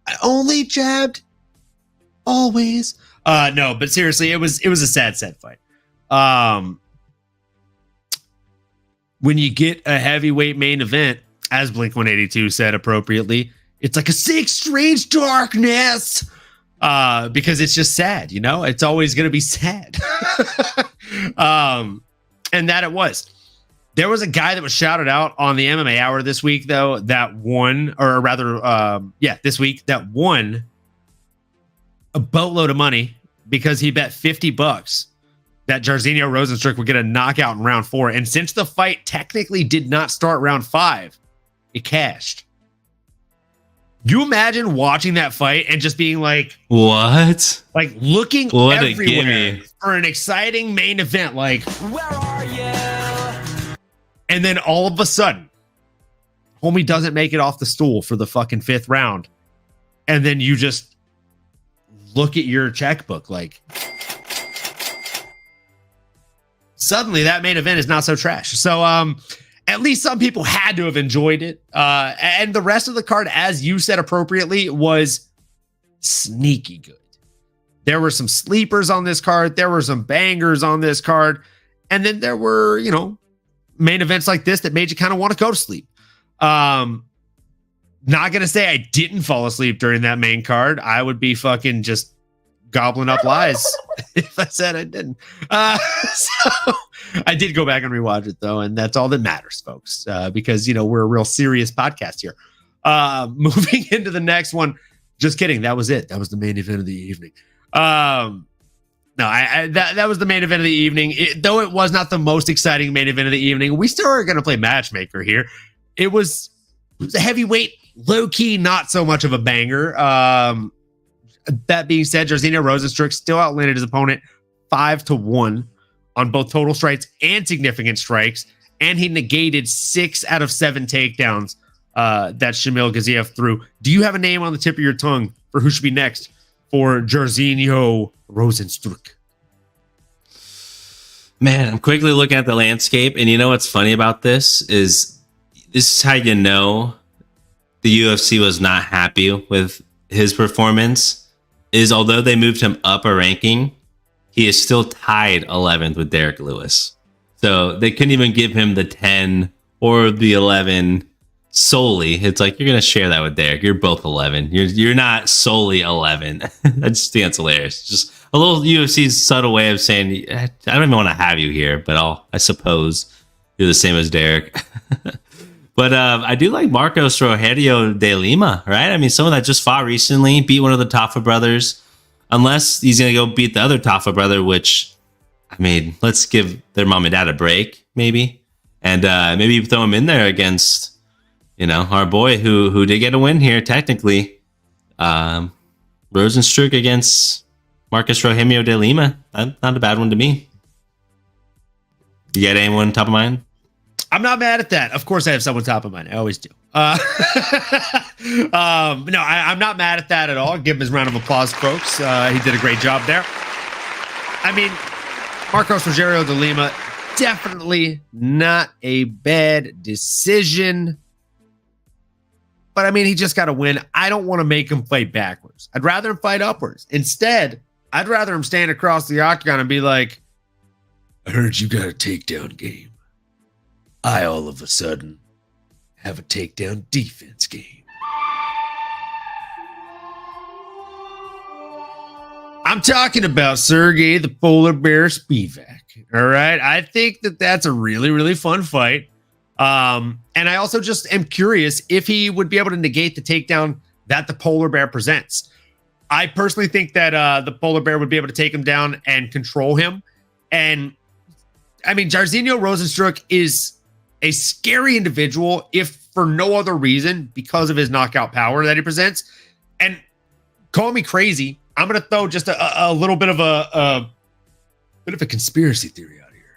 B: I only jabbed always. No, but seriously, it was a sad fight. When you get a heavyweight main event, as Blink-182 said appropriately, it's like a sick, strange darkness. Because it's just sad, you know? It's always going to be sad. And that it was. There was a guy that was shouted out on the MMA Hour this week, though, that won, or rather, this week, that won a boatload of money because he bet $50 that Jairzinho Rozenstruik would get a knockout in round 4. And since the fight technically did not start round 5, it cashed. You imagine watching that fight and just being like,
C: what?
B: Like looking
C: what
B: everywhere for an exciting main event. Like, where are you? And then all of a sudden, homie doesn't make it off the stool for the fucking 5th round. And then you just look at your checkbook like, suddenly that main event is not so trash. So, at least some people had to have enjoyed it. And the rest of the card, as you said appropriately, was sneaky good. There were some sleepers on this card. There were some bangers on this card. And then there were, main events like this that made you kind of want to go to sleep. Not going to say I didn't fall asleep during that main card. I would be fucking just gobbling up lies if I said I didn't. So I did go back and rewatch it, though, and that's all that matters, folks, because, we're a real serious podcast here. Moving into the next one. Just kidding. That was it. That was the main event of the evening. That was the main event of the evening. Though it was not the most exciting main event of the evening, we still are going to play matchmaker here. It was a heavyweight, low-key, not so much of a banger. That being said, Jairzinho Rozenstruik still outlanded his opponent 5-1 on both total strikes and significant strikes, and he negated 6 out of 7 takedowns that Shamil Gaziev threw. Do you have a name on the tip of your tongue for who should be next for Jairzinho Rozenstruik?
C: Man, I'm quickly looking at the landscape, and you know what's funny about this is how you know the UFC was not happy with his performance. Is although they moved him up a ranking, he is still tied 11th with Derek Lewis. So they couldn't even give him the 10 or the 11 solely. It's like, you're going to share that with Derek. You're both 11. You're not solely 11. I just think that's hilarious. Just a little UFC's subtle way of saying, I don't even want to have you here, but I suppose you're the same as Derek. But I do like Marcos Rogerio de Lima, right? I mean, someone that just fought recently, beat one of the Tafa brothers. Unless he's going to go beat the other Tafa brother, which, I mean, let's give their mom and dad a break, maybe. And maybe throw him in there against, our boy who did get a win here, technically. Rozenstruik against Marcos Rogerio de Lima. Not a bad one to me. You got anyone top of mind?
B: I'm not mad at that. Of course, I have someone top of mind. I always do. No, I'm not mad at that at all. Give him his round of applause, folks. He did a great job there. I mean, Marcos Rogerio de Lima, definitely not a bad decision. But I mean, he just got to win. I don't want to make him fight backwards. I'd rather him fight upwards. Instead, I'd rather him stand across the octagon and be like, I heard you got a takedown game. I all of a sudden have a takedown defense game. I'm talking about Sergey the Polar Bear Spivak. All right. I think that's a really, really fun fight. And I also just am curious if he would be able to negate the takedown that the Polar Bear presents. I personally think that the Polar Bear would be able to take him down and control him. And I mean, Jairzinho Rozenstruik is a scary individual, if for no other reason, because of his knockout power that he presents. And call me crazy, I'm going to throw just a little bit of a conspiracy theory out here.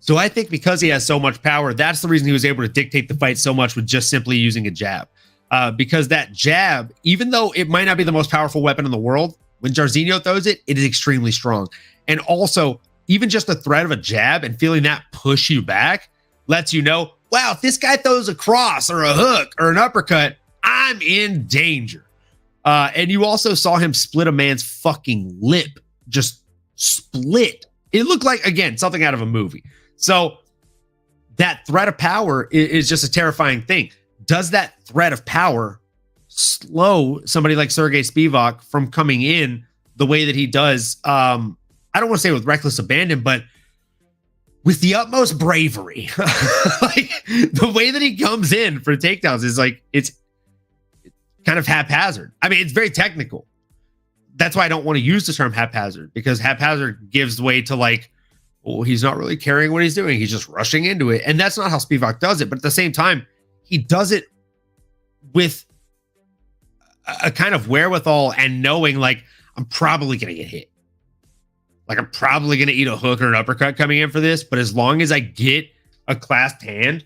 B: So I think because he has so much power, that's the reason he was able to dictate the fight so much with just simply using a jab. Because that jab, even though it might not be the most powerful weapon in the world, when Jairzinho throws it, it is extremely strong. And also, even just the threat of a jab and feeling that push you back lets you know, wow, if this guy throws a cross or a hook or an uppercut, I'm in danger. And you also saw him split a man's fucking lip. Just split. It looked like, again, something out of a movie. So that threat of power is just a terrifying thing. Does that threat of power slow somebody like Sergey Spivak from coming in the way that he does? I don't want to say with reckless abandon, but with the utmost bravery. Like the way that he comes in for takedowns is like, it's kind of haphazard. I mean, it's very technical. That's why I don't want to use the term haphazard, because haphazard gives way to like, oh, he's not really caring what he's doing. He's just rushing into it. And that's not how Spivak does it. But at the same time, he does it with a kind of wherewithal and knowing like, I'm probably going to get hit. Like I'm probably going to eat a hook or an uppercut coming in for this. But as long as I get a clasped hand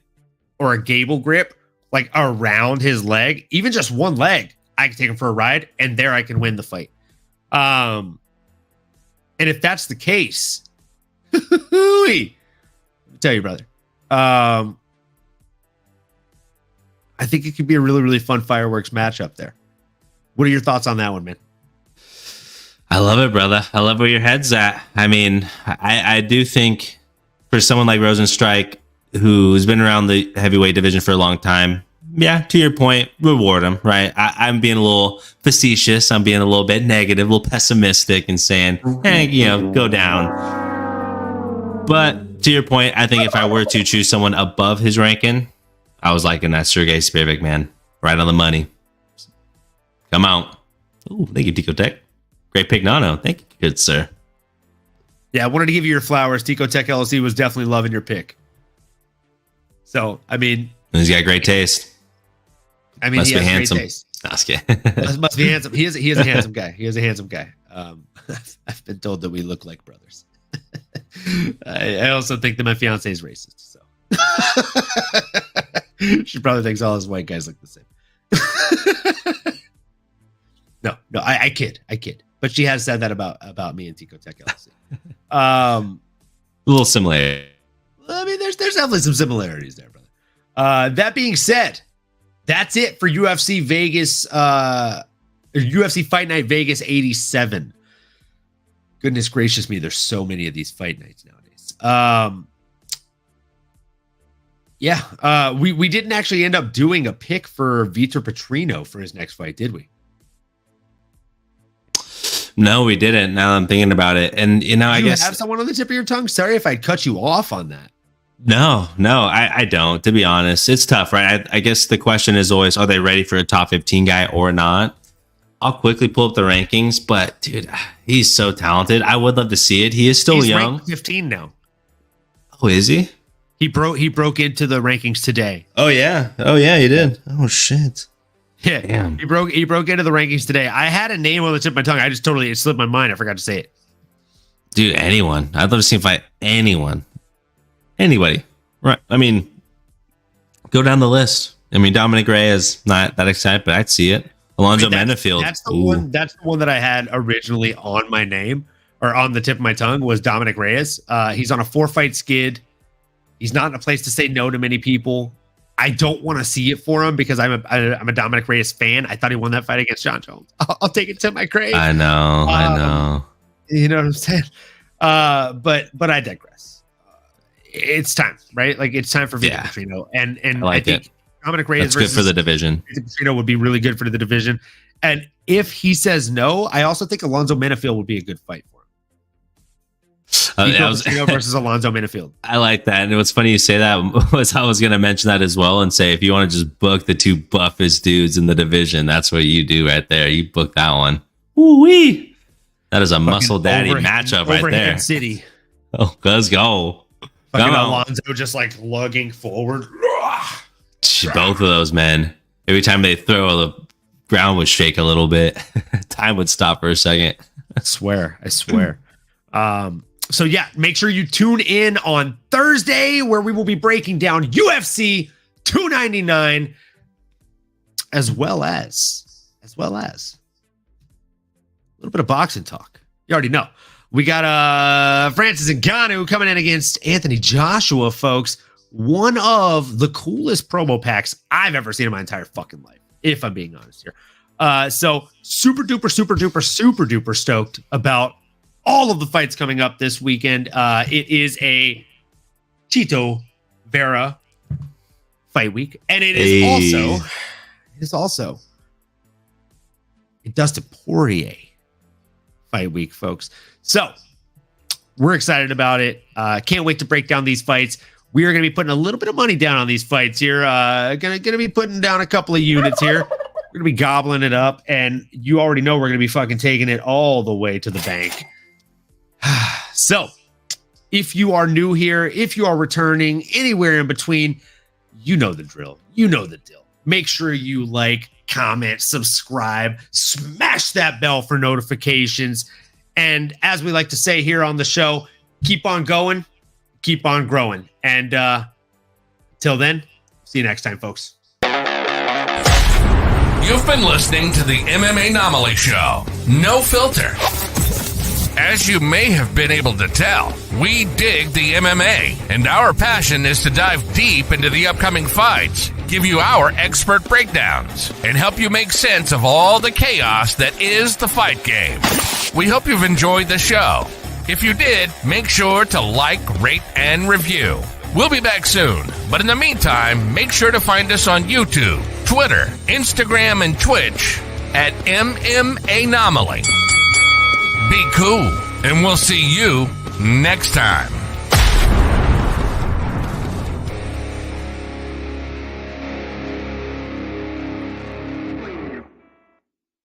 B: or a gable grip, like around his leg, even just one leg, I can take him for a ride and there I can win the fight. And if that's the case, let me tell you, brother, I think it could be a really, really fun fireworks matchup there. What are your thoughts on that one, man?
C: I love it, brother. I love where your head's at. I mean, I do think for someone like Rosenstrike, who's been around the heavyweight division for a long time, yeah, to your point, reward him, right? I'm being a little facetious. I'm being a little bit negative, a little pessimistic and saying, hey, go down. But to your point, I think if I were to choose someone above his ranking, I was liking that Sergey Spivak, man. Right on the money. Come out. Oh, thank you, Tico Tech. Great pick, Nano. Thank you, good sir.
B: Yeah, I wanted to give you your flowers. Tico Tech LLC was definitely loving your pick. So, I mean...
C: He's got great taste.
B: I mean,
C: must
B: he
C: be
B: has
C: handsome.
B: great taste.
C: No, I was kidding.
B: Must be handsome. He is a handsome guy. He is a handsome guy. I've been told that we look like brothers. I also think that my fiance is racist. So she probably thinks all his white guys look the same. No, I kid. But she has said that about me and Tico Tech LLC.
C: A little similar.
B: I mean, there's definitely some similarities there, brother. That being said, that's it for UFC Vegas, UFC Fight Night Vegas 87. Goodness gracious me, there's so many of these fight nights nowadays. We didn't actually end up doing a pick for Vitor Petrino for his next fight, did we?
C: No, we didn't. Now that I'm thinking about it. And, I guess...
B: You have someone on the tip of your tongue? Sorry if I cut you off on that.
C: No, I don't, to be honest. It's tough, right? I guess the question is always, are they ready for a top 15 guy or not? I'll quickly pull up the rankings, but dude, he's so talented. I would love to see it. He is still young.
B: Ranked 15 now.
C: Oh, is he?
B: He broke into the rankings today.
C: Oh yeah, he did. Oh shit.
B: Yeah,
C: damn.
B: He broke into the rankings today. I had a name on the tip of my tongue. It slipped my mind. I forgot to say it.
C: Dude, anyone. I'd love to see him fight anyone. Anybody. Right. I mean, go down the list. I mean, Dominic Reyes, not that excited, but I'd see it. Alonzo Menafield.
B: That's the one that I had originally on my name or on the tip of my tongue was Dominic Reyes. He's on a 4-fight skid. He's not in a place to say no to many people. I don't want to see it for him because I'm a Dominic Reyes fan. I thought he won that fight against John Jones. I'll take it to my grave.
C: I know.
B: You know what I'm saying? But I digress. It's time, right? Like it's time for Vitor Petrino, and I think Dominic Reyes
C: that's good for the division.
B: Vitor Petrino would be really good for the division. And if he says no, I also think Alonzo Menafield would be a good fight for him. Petrino versus Alonzo Menafield.
C: I like that, and what's funny you say that was I was going to mention that as well, and say if you want to just book the two buffest dudes in the division, that's what you do right there. You book that one. Ooh wee! That is a muscle daddy matchup right there.
B: City.
C: Oh, let's go.
B: Fucking Alonzo just like lugging forward.
C: Both of those men. Every time they throw, the ground would shake a little bit. Time would stop for a second.
B: I swear. So yeah, make sure you tune in on Thursday where we will be breaking down UFC 299 as well as a little bit of boxing talk. You already know. We got Francis Ngannou coming in against Anthony Joshua, folks. One of the coolest promo packs I've ever seen in my entire fucking life. if I'm being honest here. So super duper stoked about all of the fights coming up this weekend. It is a Tito Vera fight week, and it is also a Dustin Poirier fight week, folks. So we're excited about it. Can't wait to break down these fights. We are going to be putting a little bit of money down on these fights here. Going to be putting down a couple of units here. We're going to be gobbling it up, and you already know we're going to be fucking taking it all the way to the bank. So if you are new here, if you are returning, anywhere in between, you know the drill. You know the deal. Make sure you like, comment, subscribe, smash that bell for notifications. And as we like to say here on the show, keep on going, keep on growing. And till then, see you next time, folks.
A: You've been listening to the MMAnomaly Show. No filter. As you may have been able to tell, we dig the MMA, and our passion is to dive deep into the upcoming fights, give you our expert breakdowns, and help you make sense of all the chaos that is the fight game. We hope you've enjoyed the show. If you did, make sure to like, rate, and review. We'll be back soon, but in the meantime, make sure to find us on YouTube, Twitter, Instagram, and Twitch at MMAnomaly. Be cool, and we'll see you next time.